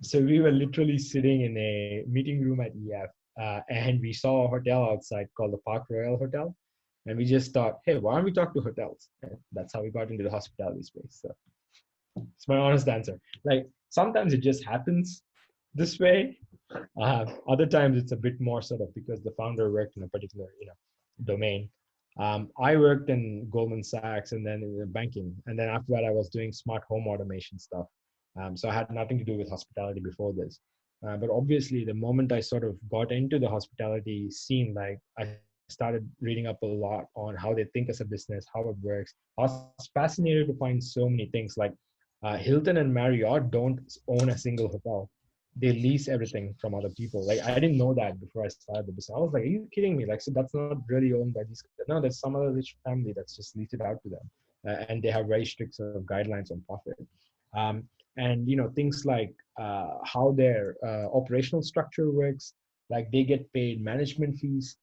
So we were literally sitting in a meeting room at EF, and we saw a hotel outside called the Park Royal Hotel, and we just thought, hey, why don't we talk to hotels? And that's how we got into the hospitality space. So it's my honest answer. Like, sometimes it just happens this way. Other times it's a bit more sort of because the founder worked in a particular domain. I worked in Goldman Sachs and then in banking, and then after that I was doing smart home automation stuff. So I had nothing to do with hospitality before this. But obviously, the moment I sort of got into the hospitality scene, like, I started reading up a lot on how they think as a business, how it works. I was fascinated to find so many things. Like, Hilton and Marriott don't own a single hotel. They lease everything from other people. Like, I didn't know that before I started the business. I was like, are you kidding me? Like, so that's not really owned by these guys. No, there's some other rich family that's just leased it out to them. And they have very strict sort of guidelines on profit. And things like how their operational structure works. Like, they get paid management fees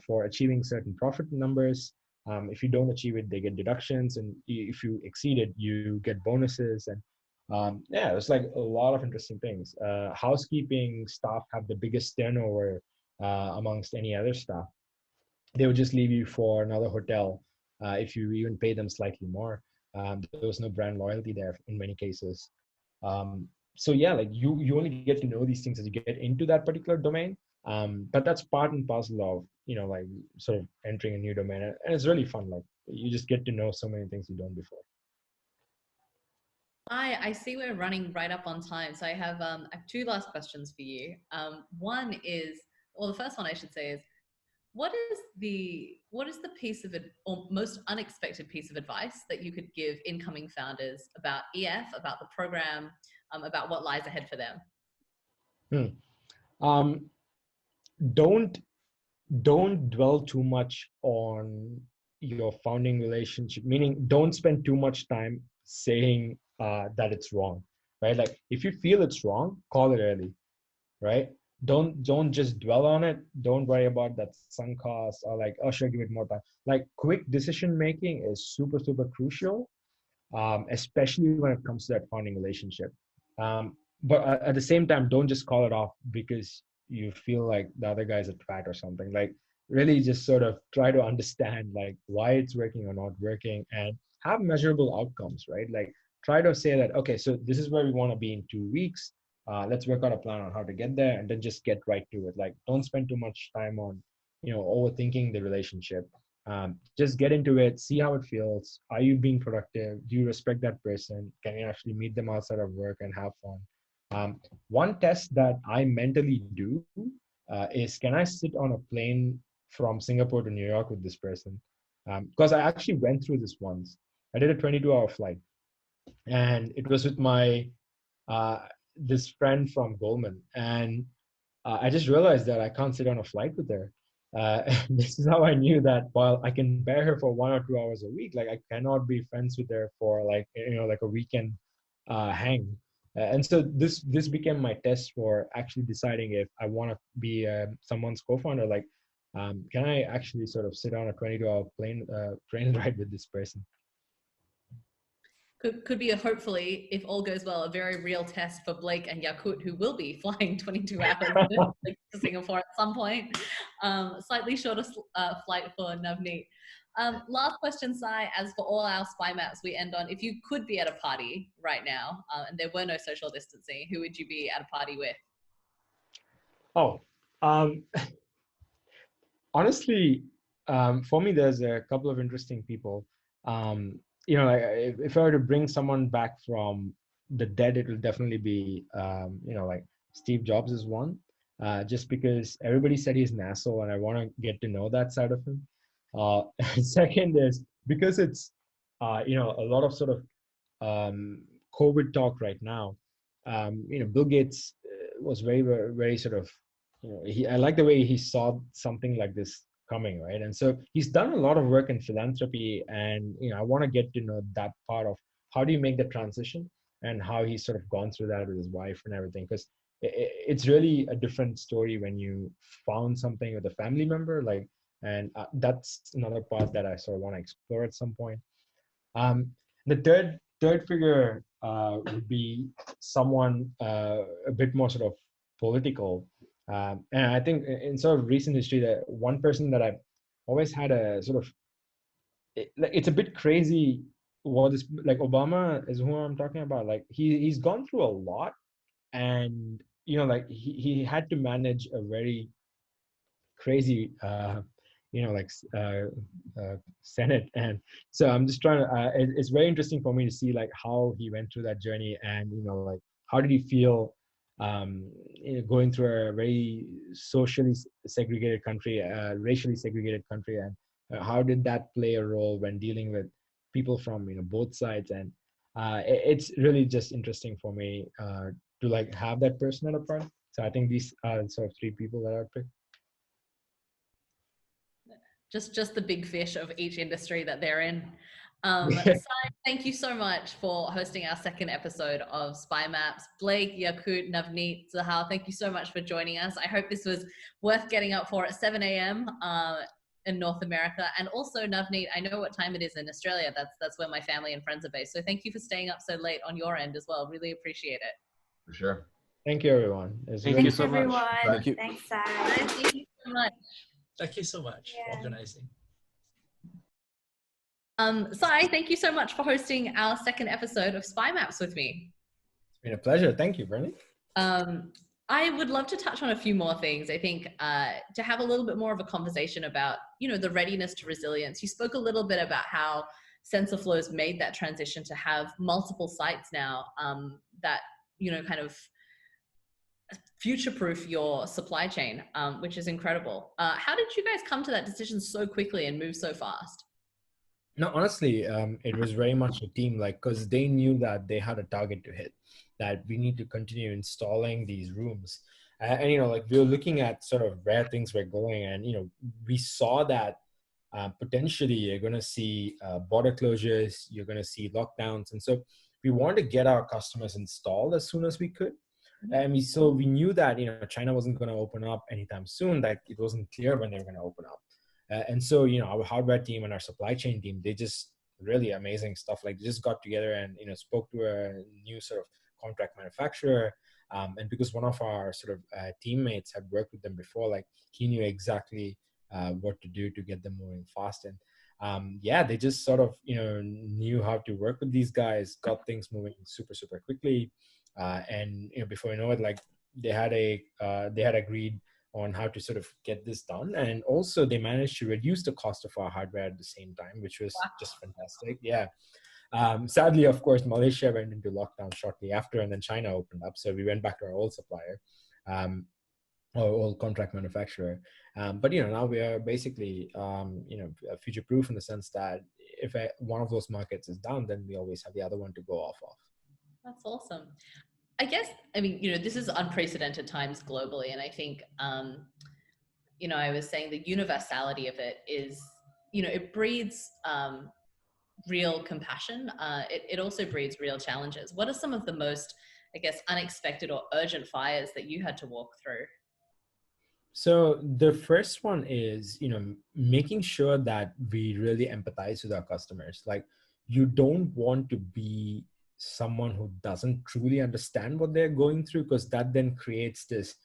for achieving certain profit numbers. If you don't achieve it, they get deductions, and if you exceed it, you get bonuses. And there's like a lot of interesting things. Housekeeping staff have the biggest turnover amongst any other staff. They would just leave you for another hotel if you even pay them slightly more. There was no brand loyalty there in many cases. So yeah, like, you only get to know these things as you get into that particular domain. But that's part and parcel of like, sort of entering a new domain, and it's really fun. Like, you just get to know so many things you don't before. I see we're running right up on time, so I have two last questions for you. One is, well, the first one I should say is, what is the piece of it, or most unexpected piece of advice that you could give incoming founders about EF, about the program, about what lies ahead for them? Don't dwell too much on your founding relationship, meaning don't spend too much time saying that it's wrong, right? Like, if you feel it's wrong, call it early, right? Don't just dwell on it. Don't worry about that sunk cost, or like, oh, should I give it more time? Like, quick decision making is super, super crucial, especially when it comes to that founding relationship. But at the same time, don't just call it off because you feel like the other guy's a twat or something. Like, really just sort of try to understand like why it's working or not working, and have measurable outcomes, right? Like, try to say that, okay, so this is where we want to be in 2 weeks. Let's work out a plan on how to get there, and then just get right to it. Like, don't spend too much time on overthinking the relationship. Just get into it, see how it feels. Are you being productive? Do you respect that person? Can you actually meet them outside of work and have fun? One test that I mentally do is, can I sit on a plane from Singapore to New York with this person? Because I actually went through this once. I did a 22-hour flight. and it was with my this friend from Goldman, and I just realized that I can't sit on a flight with her. And this is how I knew that while I can bear her for 1 or 2 hours a week, like I cannot be friends with her for like like a weekend hang. And so this became my test for actually deciding if I want to be someone's co-founder. Like, can I actually sort of sit on a 22-hour train ride with this person? Could be hopefully, if all goes well, a very real test for Blake and Yakut, who will be flying 22 hours to Singapore at some point. Slightly shorter flight for Navneet. Last question, Sai. As for all our spy maps, we end on, if you could be at a party right now and there were no social distancing, who would you be at a party with? Oh, honestly, for me, there's a couple of interesting people. Like if I were to bring someone back from the dead, it will definitely be, like Steve Jobs is one, just because everybody said he's an asshole, and I want to get to know that side of him. Second is because it's, a lot of sort of COVID talk right now. Bill Gates was very, very, very sort of, I like the way he saw something like this coming, right? And so he's done a lot of work in philanthropy, and I want to get to know that part of how do you make the transition and how he's sort of gone through that with his wife and everything, because it's really a different story when you found something with a family member, like, and that's another part that I sort of want to explore at some point. The third figure would be someone a bit more sort of political, and I think in sort of recent history, that one person that I've always had a sort of, it's a bit crazy what is, like, Obama is who I'm talking about. Like he's gone through a lot, and like he had to manage a very crazy Senate. And so I'm just trying to it's very interesting for me to see like how he went through that journey, and like how did he feel going through a very socially segregated country, racially segregated country, and how did that play a role when dealing with people from both sides. And it's really just interesting for me to like have that person at a part. So I think these are sort of three people that I would pick. Just the big fish of each industry that they're in. So thank you so much for hosting our second episode of Spy Maps. Blake, Yakut, Navneet, Zahar, thank you so much for joining us. I hope this was worth getting up for at 7 a.m. In North America. And also, Navneet, I know what time it is in Australia. That's where my family and friends are based. So thank you for staying up so late on your end as well. Really appreciate it. For sure. Thank you, everyone. Thank you so much. Everyone. Thank you. Thanks, Sai. Thank you so much. Thank you so much for organizing. Sai, thank you so much for hosting our second episode of Spy Maps with me. It's been a pleasure. Thank you, Bernie. I would love to touch on a few more things. I think to have a little bit more of a conversation about, the readiness to resilience. You spoke a little bit about how SensorFlow's made that transition to have multiple sites now that, kind of future-proof your supply chain, which is incredible. How did you guys come to that decision so quickly and move so fast? No, honestly, it was very much a team, like, because they knew that they had a target to hit, that we need to continue installing these rooms. And like, we were looking at sort of where things were going, and, we saw that potentially you're going to see border closures, you're going to see lockdowns. And so we wanted to get our customers installed as soon as we could. And we knew that, China wasn't going to open up anytime soon, that it wasn't clear when they were going to open up. And so, our hardware team and our supply chain team, they just really amazing stuff. Like, they just got together and, spoke to a new sort of contract manufacturer. And because one of our sort of teammates had worked with them before, like, he knew exactly what to do to get them moving fast. And they just sort of, knew how to work with these guys, got things moving super, super quickly. And before you know it, like, they had agreed on how to sort of get this done, and also they managed to reduce the cost of our hardware at the same time, which was just fantastic. Sadly, of course, Malaysia went into lockdown shortly after, and then China opened up, so we went back to our old supplier, our old contract manufacturer. But now we are basically future proof in the sense that if one of those markets is down, then we always have the other one to go off of. That's awesome. I guess, I mean, this is unprecedented times globally. And I think, I was saying the universality of it is, it breeds real compassion. It also breeds real challenges. What are some of the most, I guess, unexpected or urgent fires that you had to walk through? So the first one is, making sure that we really empathize with our customers. Like, you don't want to be someone who doesn't truly understand what they're going through, because that then creates this,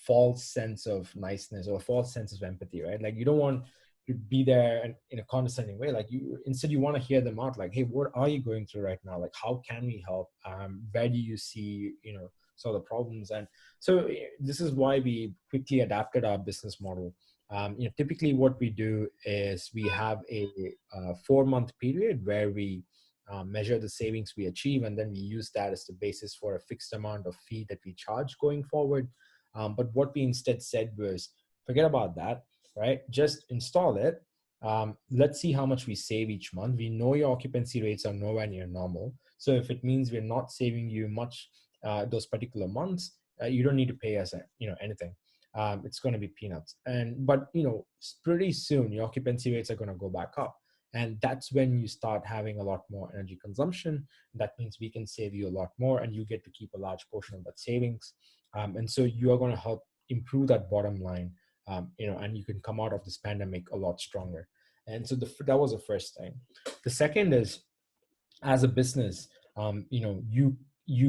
false sense of niceness or false sense of empathy, right? Like, you don't want to be there and in a condescending way. Like, instead you want to hear them out. Like, hey, what are you going through right now? Like, how can we help? Where do you see, some of the problems? And so this is why we quickly adapted our business model. Typically what we do is we have a 4-month period where we measure the savings we achieve, and then we use that as the basis for a fixed amount of fee that we charge going forward. But what we instead said was, forget about that, right? Just install it. Let's see how much we save each month. We know your occupancy rates are nowhere near normal. So if it means we're not saving you much those particular months, you don't need to pay us anything. It's going to be peanuts. But pretty soon your occupancy rates are going to go back up, and that's when you start having a lot more energy consumption. That means we can save you a lot more, and you get to keep a large portion of that savings. And so you are going to help improve that bottom line, and you can come out of this pandemic a lot stronger. And so that was the first thing. The second is, as a business, you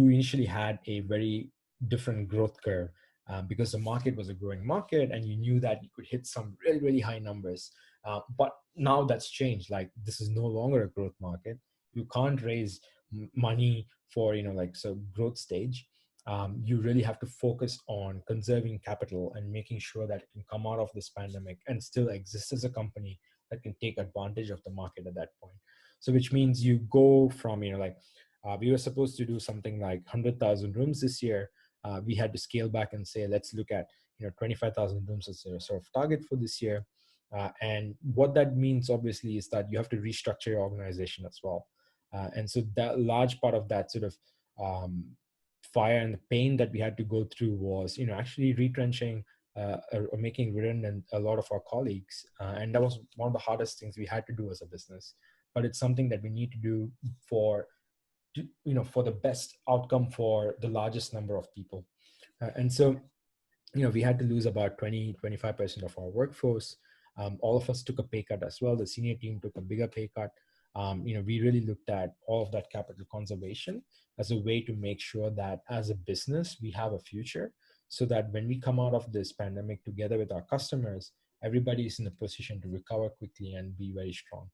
initially had a very different growth curve because the market was a growing market, and you knew that you could hit some really, really high numbers. But now that's changed. Like, this is no longer a growth market. You can't raise money for, growth stage. You really have to focus on conserving capital and making sure that it can come out of this pandemic and still exist as a company that can take advantage of the market at that point. So which means you go from, we were supposed to do something like 100,000 rooms this year. We had to scale back and say, let's look at 25,000 rooms as a sort of target for this year. And what that means, obviously, is that you have to restructure your organization as well. And so that large part of that sort of fire and the pain that we had to go through was, actually retrenching or making redundant a lot of our colleagues. And that was one of the hardest things we had to do as a business. But it's something that we need to do for the best outcome for the largest number of people. And so, we had to lose about 20-25% of our workforce. All of us took a pay cut as well. The senior team took a bigger pay cut. We really looked at all of that capital conservation as a way to make sure that as a business, we have a future, so that when we come out of this pandemic together with our customers, everybody is in a position to recover quickly and be very strong.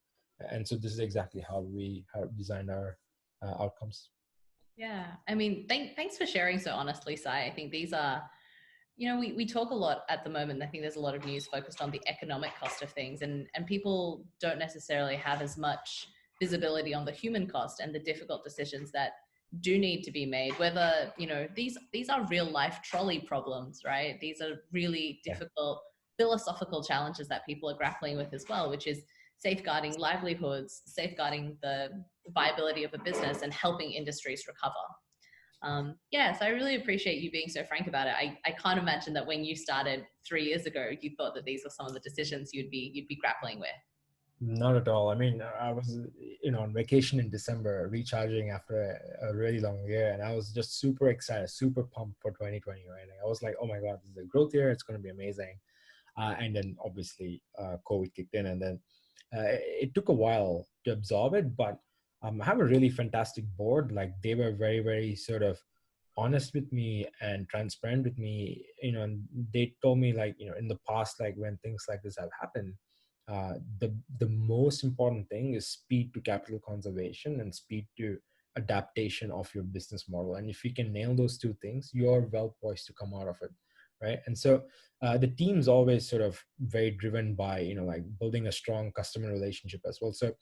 And so this is exactly how we have designed our outcomes. Yeah, I mean, thanks for sharing so honestly, Sai. I think these are, we talk a lot at the moment. I think there's a lot of news focused on the economic cost of things, and people don't necessarily have as much visibility on the human cost and the difficult decisions that do need to be made. Whether, these are real life trolley problems, right? These are really difficult philosophical challenges that people are grappling with as well, which is safeguarding livelihoods, safeguarding the viability of a business, and helping industries recover. So I really appreciate you being so frank about it. I can't imagine that when you started 3 years ago, you thought that these were some of the decisions you'd be grappling with. Not at all. I mean, I was, on vacation in December, recharging after a really long year, and I was just super excited, super pumped for 2020, right? I was like, oh my God, this is a growth year. It's going to be amazing. And then obviously COVID kicked in, and then it took a while to absorb it, but I have a really fantastic board. Like, they were very, very sort of honest with me and transparent with me, and they told me, like, in the past, like when things like this have happened, the most important thing is speed to capital conservation and speed to adaptation of your business model. And if you can nail those two things, you're well poised to come out of it. Right. And so the team's always sort of very driven by, like building a strong customer relationship as well. So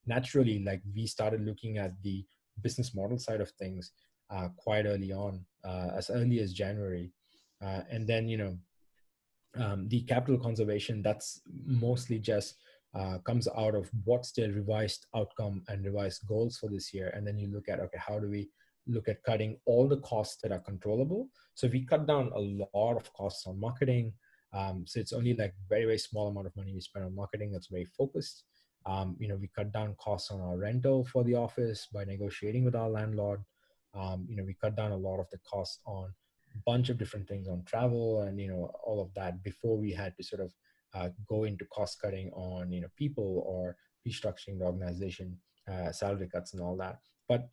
naturally, like, we started looking at the business model side of things quite early on, as early as January. And then, the capital conservation, that's mostly just comes out of what's their revised outcome and revised goals for this year. And then you look at, okay, how do we look at cutting all the costs that are controllable? So we cut down a lot of costs on marketing. So it's only like very, very small amount of money we spend on marketing that's very focused. We cut down costs on our rental for the office by negotiating with our landlord. We cut down a lot of the costs on a bunch of different things on travel and, all of that before we had to sort of go into cost cutting on, people or restructuring the organization, salary cuts and all that. But,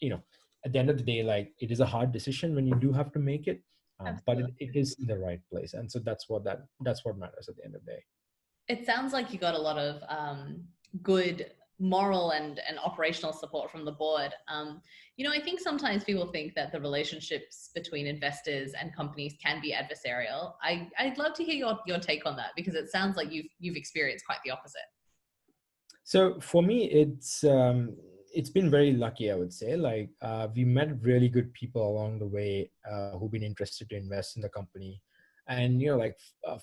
at the end of the day, like it is a hard decision when you do have to make it, but it is in the right place. And so that's what matters at the end of the day. It sounds like you got a lot of good moral and operational support from the board. I think sometimes people think that the relationships between investors and companies can be adversarial. I'd love to hear your take on that, because it sounds like you've experienced quite the opposite. So for me, it's been very lucky, I would say. Like we met really good people along the way who've been interested to invest in the company. And,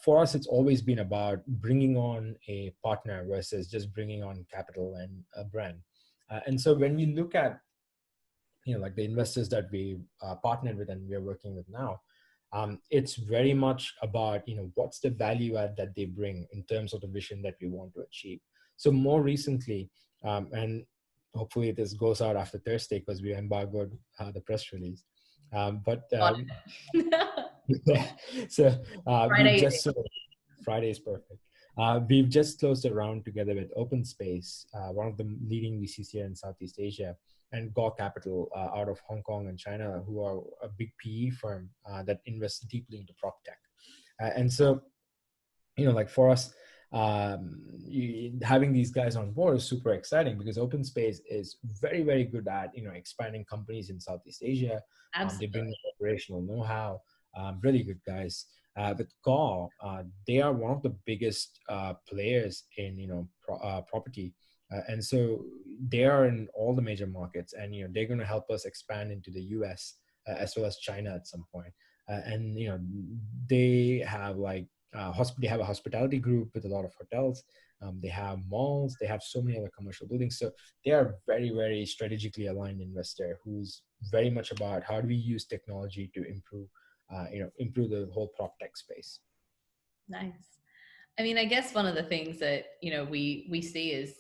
for us, it's always been about bringing on a partner versus just bringing on capital and a brand. And so when you look at, like the investors that we partnered with and we're working with now, it's very much about, what's the value add that they bring in terms of the vision that we want to achieve. So more recently, and hopefully this goes out after Thursday because we embargoed the press release. So Friday is perfect. We've just closed a round together with OpenSpace, one of the leading VCs here in Southeast Asia, and Gore Capital out of Hong Kong and China, who are a big PE firm that invests deeply into prop tech. And so, like for us, having these guys on board is super exciting because OpenSpace is very, very good at, expanding companies in Southeast Asia. They bring operational know-how. Really good guys. With Gore, they are one of the biggest players in property, and so they are in all the major markets, and they're going to help us expand into the U.S. As well as China at some point. And they have they have a hospitality group with a lot of hotels. They have malls. They have so many other commercial buildings. So they are very, very strategically aligned investor who's very much about how do we use technology to improve the whole prop tech space. Nice. I mean, I guess one of the things that, we see is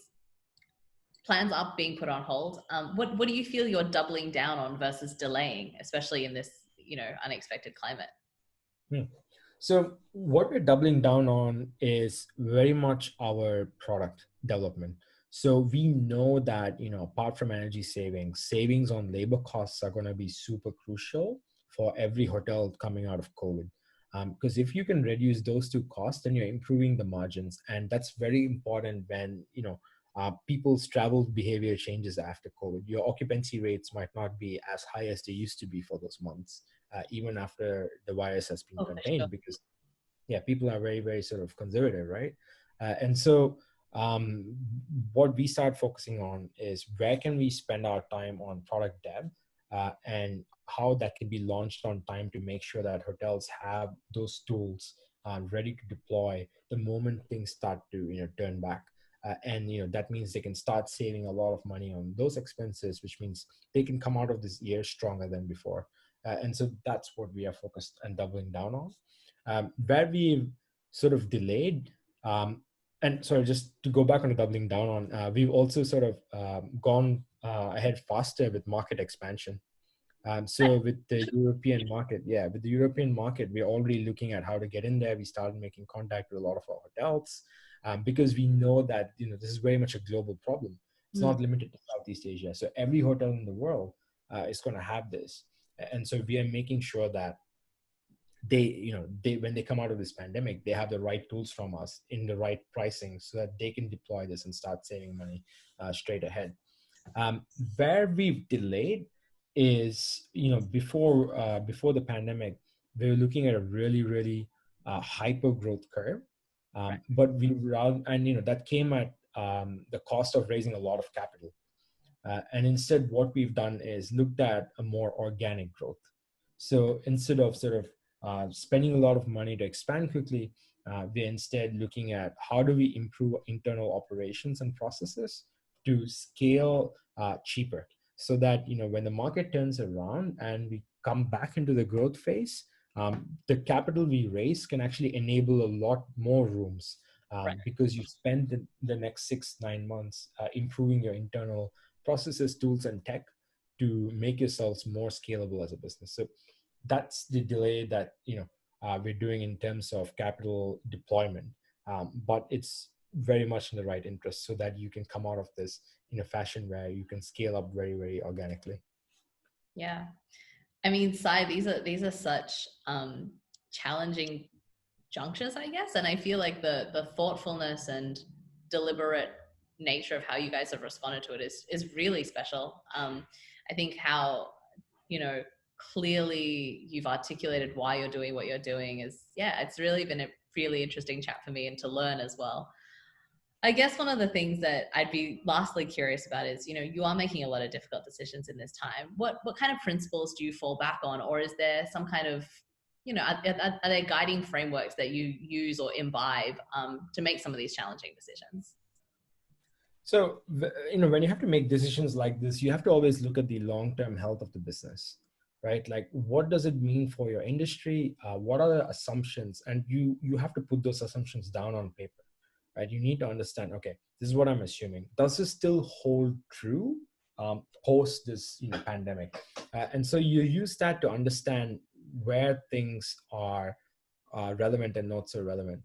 plans are being put on hold. What do you feel you're doubling down on versus delaying, especially in this, unexpected climate? So what we're doubling down on is very much our product development. So we know that, apart from energy savings on labor costs are going to be super crucial for every hotel coming out of COVID. Because if you can reduce those two costs, then you're improving the margins. And that's very important when, people's travel behavior changes after COVID. Your occupancy rates might not be as high as they used to be for those months, even after the virus has been contained, because people are very, very sort of conservative, right? And so what we start focusing on is where can we spend our time on product dev and how that can be launched on time to make sure that hotels have those tools ready to deploy the moment things start to turn back. And that means they can start saving a lot of money on those expenses, which means they can come out of this year stronger than before. And so that's what we are focused and doubling down on. Where we've sort of delayed, and sorry, just to go back on the doubling down on, we've also sort of gone ahead faster with market expansion. So with the European market, we're already looking at how to get in there. We started making contact with a lot of our hotels because we know that this is very much a global problem. It's not limited to Southeast Asia. So every hotel in the world is going to have this, and so we are making sure that they when they come out of this pandemic, they have the right tools from us in the right pricing so that they can deploy this and start saving money straight ahead. Where we've delayed is before the pandemic, we were looking at a really, really hyper growth curve, but that came at the cost of raising a lot of capital, and instead what we've done is looked at a more organic growth. So instead of sort of spending a lot of money to expand quickly, we're instead looking at how do we improve internal operations and processes to scale cheaper, so that when the market turns around and we come back into the growth phase, the capital we raise can actually enable a lot more rooms, Right. because you spend the next 6-9 months improving your internal processes, tools, and tech to make yourselves more scalable as a business. So that's the delay that we're doing in terms of capital deployment, but it's very much in the right interest, so that you can come out of this in a fashion where you can scale up very, very organically. Yeah, I mean, Sai, these are such challenging junctures, I guess, and I feel like the thoughtfulness and deliberate nature of how you guys have responded to it is really special. I think how clearly you've articulated why you're doing what you're doing it's really been a really interesting chat for me, and to learn as well. I guess one of the things that I'd be lastly curious about is, you are making a lot of difficult decisions in this time. What kind of principles do you fall back on? Or is there some kind of, are there guiding frameworks that you use or imbibe to make some of these challenging decisions? So, when you have to make decisions like this, you have to always look at the long-term health of the business, right? Like, what does it mean for your industry? What are the assumptions? And you have to put those assumptions down on paper. Right? You need to understand, okay, this is what I'm assuming. Does this still hold true post this pandemic? And so you use that to understand where things are relevant and not so relevant.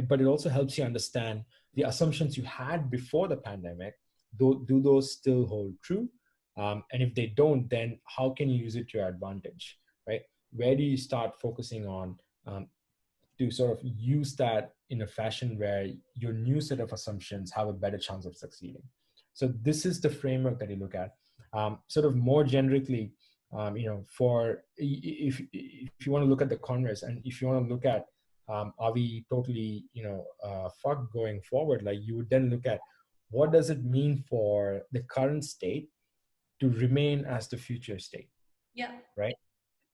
But it also helps you understand the assumptions you had before the pandemic. Do those still hold true? And if they don't, then how can you use it to your advantage, right? Where do you start focusing on to sort of use that in a fashion where your new set of assumptions have a better chance of succeeding? So this is the framework that you look at. Sort of more generically, for if you want to look at the Converse, and if you want to look at are we totally fucked going forward, like you would then look at what does it mean for the current state to remain as the future state. Yeah. Right.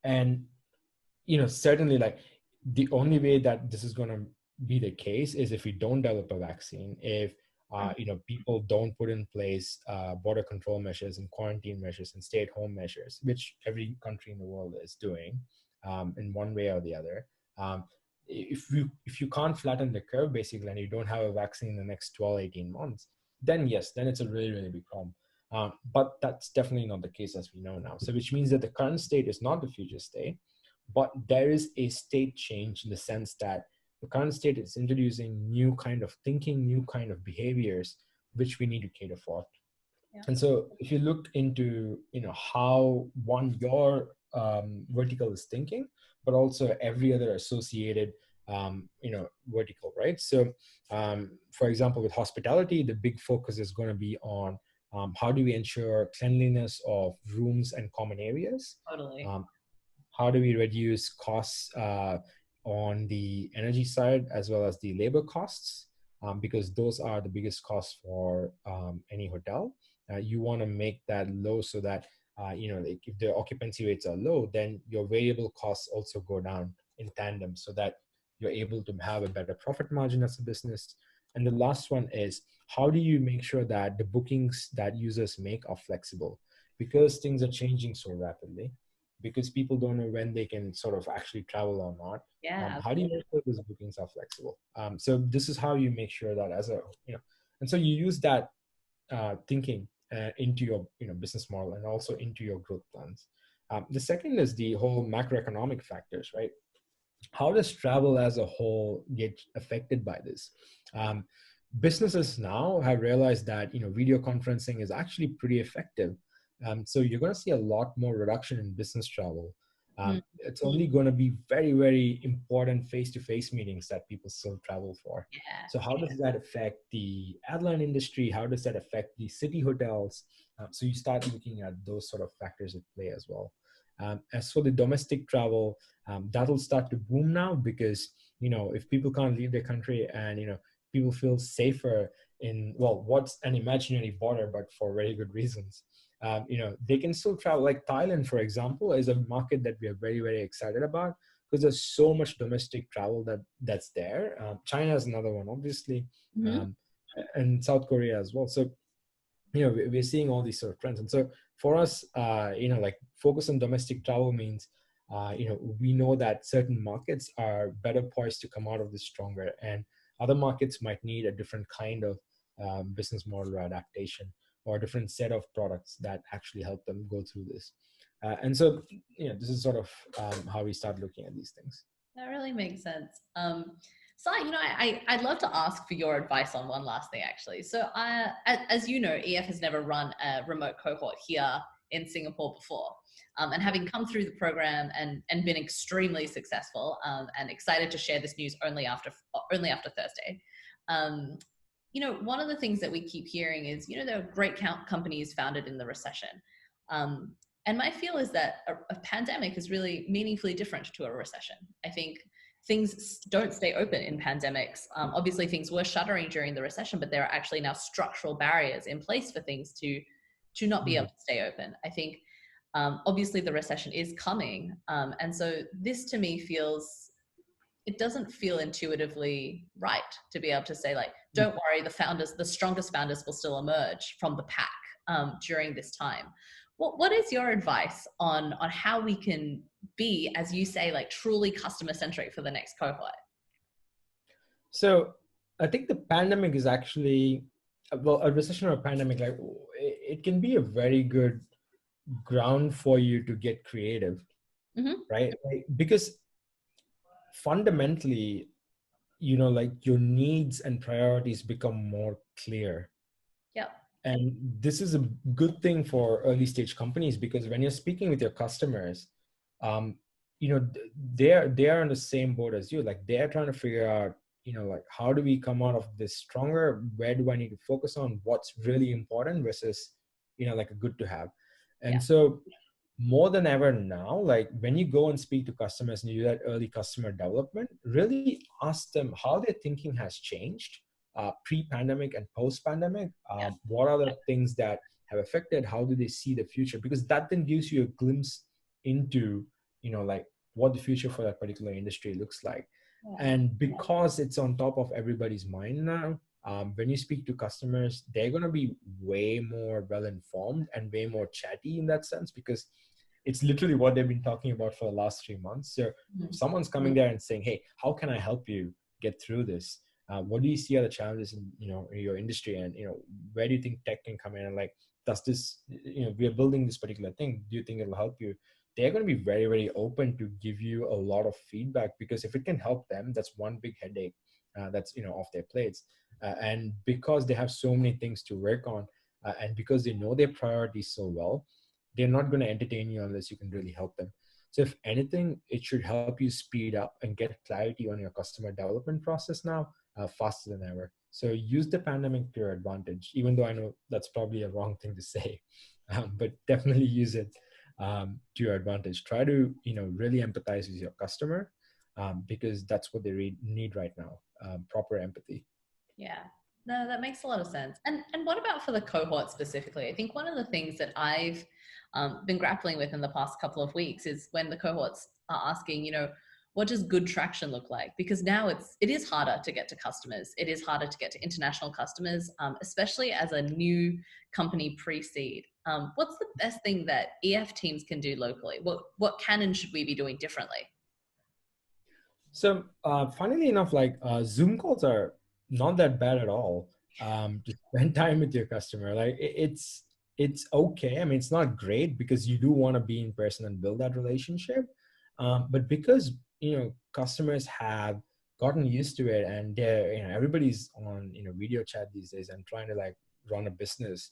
And certainly, like, the only way that this is going to be the case is if we don't develop a vaccine, if people don't put in place border control measures and quarantine measures and stay-at-home measures, which every country in the world is doing in one way or the other. If you can't flatten the curve, basically, and you don't have a vaccine in the next 12-18 months, then yes, then it's a really, really big problem. But that's definitely not the case as we know now. So which means that the current state is not the future state, but there is a state change in the sense that the current state is introducing new kind of thinking, new kind of behaviors, which we need to cater for. Yeah. And so if you look into, how your vertical is thinking, but also every other associated, vertical, right? So for example, with hospitality, the big focus is going to be on how do we ensure cleanliness of rooms and common areas? Totally. How do we reduce costs on the energy side as well as the labor costs? Because those are the biggest costs for any hotel. You want to make that low so that, like if the occupancy rates are low, then your variable costs also go down in tandem so that you're able to have a better profit margin as a business. And the last one is, how do you make sure that the bookings that users make are flexible? Because things are changing so rapidly, because people don't know when they can sort of actually travel or not. Yeah. How do you make sure those bookings are flexible? So this is how you make sure that and so you use that thinking into your business model and also into your growth plans. The second is the whole macroeconomic factors, right? How does travel as a whole get affected by this? Businesses now have realized that video conferencing is actually pretty effective. So you're going to see a lot more reduction in business travel. It's only going to be very, very important face-to-face meetings that people still travel for. Yeah. So how does that affect the airline industry? How does that affect the city hotels? So you start looking at those sort of factors at play as well. As for the domestic travel, that'll start to boom now because, if people can't leave their country and, people feel safer in, what's an imaginary border, but for very good reasons. They can still travel. Like Thailand, for example, is a market that we are very, very excited about because there's so much domestic travel that's there. China is another one, obviously, and South Korea as well. So, we're seeing all these sort of trends. And so for us, like focus on domestic travel means, we know that certain markets are better poised to come out of this stronger, and other markets might need a different kind of business model or adaptation, or a different set of products that actually help them go through this. And so, this is sort of how we start looking at these things. That really makes sense. Sai, I'd love to ask for your advice on one last thing, actually. So, as you know, EF has never run a remote cohort here in Singapore before. And having come through the program and been extremely successful, and excited to share this news only after Thursday. One of the things that we keep hearing is, there are great companies founded in the recession. And my feel is that a pandemic is really meaningfully different to a recession. I think things don't stay open in pandemics. Obviously, things were shuttering during the recession, but there are actually now structural barriers in place for things to not be able to stay open. I think, obviously, the recession is coming. And so this, to me, it doesn't feel intuitively right to be able to say, like, don't worry, the strongest founders will still emerge from the pack during this time. What is your advice on how we can be, as you say, like truly customer centric for the next cohort? So I think the pandemic is actually, a recession or a pandemic, like it can be a very good ground for you to get creative, right? Because fundamentally, like your needs and priorities become more clear. Yep. And this is a good thing for early stage companies, because when you're speaking with your customers, they're on the same boat as you. Like they're trying to figure out, like how do we come out of this stronger? Where do I need to focus on? What's really important versus, like a good to have. And so more than ever now, like when you go and speak to customers and you do that early customer development, really ask them how their thinking has changed. Pre-pandemic and post-pandemic, what are the things that have affected? How do they see the future? Because that then gives you a glimpse into, like what the future for that particular industry looks like. And because it's on top of everybody's mind now, when you speak to customers, they're going to be way more well-informed and way more chatty in that sense, because it's literally what they've been talking about for the last 3 months. So if someone's coming there and saying, hey, how can I help you get through this? What do you see are the challenges in your industry, and where do you think tech can come in, and like, does this, we are building this particular thing, do you think it'll help you? They're going to be very, very open to give you a lot of feedback, because if it can help them, that's one big headache that's off their plates. And because they have so many things to work on, and because they know their priorities so well, they're not going to entertain you unless you can really help them. So if anything, it should help you speed up and get clarity on your customer development process now, faster than ever. So use the pandemic to your advantage, even though I know that's probably a wrong thing to say, but definitely use it to your advantage. Try to, really empathize with your customer, because that's what they need right now, proper empathy. Yeah, no, that makes a lot of sense. And what about for the cohort specifically? I think one of the things that I've been grappling with in the past couple of weeks is when the cohorts are asking, what does good traction look like? Because now it is harder to get to customers. It is harder to get to international customers, especially as a new company pre-seed. What's the best thing that EF teams can do locally? What can and should we be doing differently? So funnily enough, like Zoom calls are not that bad at all. To spend time with your customer, like it's okay. I mean, it's not great because you do want to be in person and build that relationship. But because customers have gotten used to it, and they're everybody's on video chat these days and trying to like run a business,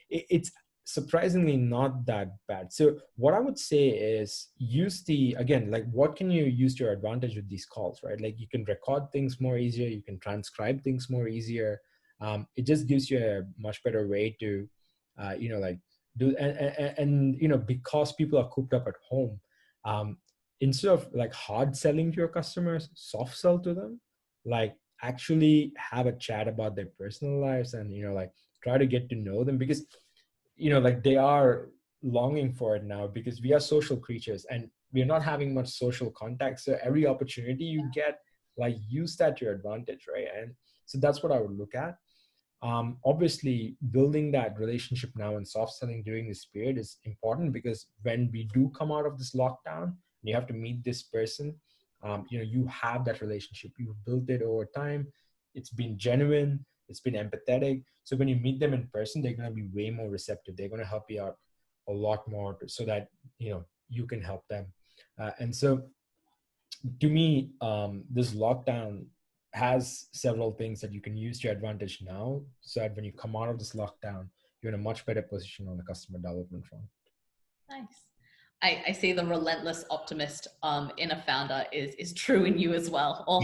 it's surprisingly not that bad. So what I would say is use what can you use to your advantage with these calls, right? Like you can record things more easier, you can transcribe things more easier. It just gives you a much better way to do, and because people are cooped up at home, instead of like hard selling to your customers, soft sell to them, like actually have a chat about their personal lives and like try to get to know them, because like they are longing for it now, because we are social creatures, and we're not having much social contact. So every opportunity you get, like, use that to your advantage, right? And so that's what I would look at. Obviously, building that relationship now and soft selling during this period is important, because when we do come out of this lockdown, you have to meet this person. You have that relationship. You've built it over time. It's been genuine. It's been empathetic. So when you meet them in person, they're going to be way more receptive. They're going to help you out a lot more, so that you can help them. And so, to me, this lockdown has several things that you can use to your advantage now, so that when you come out of this lockdown, you're in a much better position on the customer development front. Nice. I see the relentless optimist in a founder is true in you as well. All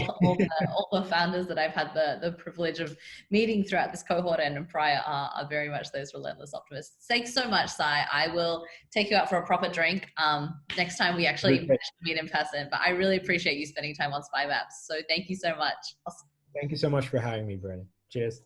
the founders that I've had the privilege of meeting throughout this cohort and prior are very much those relentless optimists. Thanks so much, Sai. I will take you out for a proper drink next time we actually meet in person. But I really appreciate you spending time on SpyMaps. So thank you so much. Thank you so much for having me, Bernie. Cheers.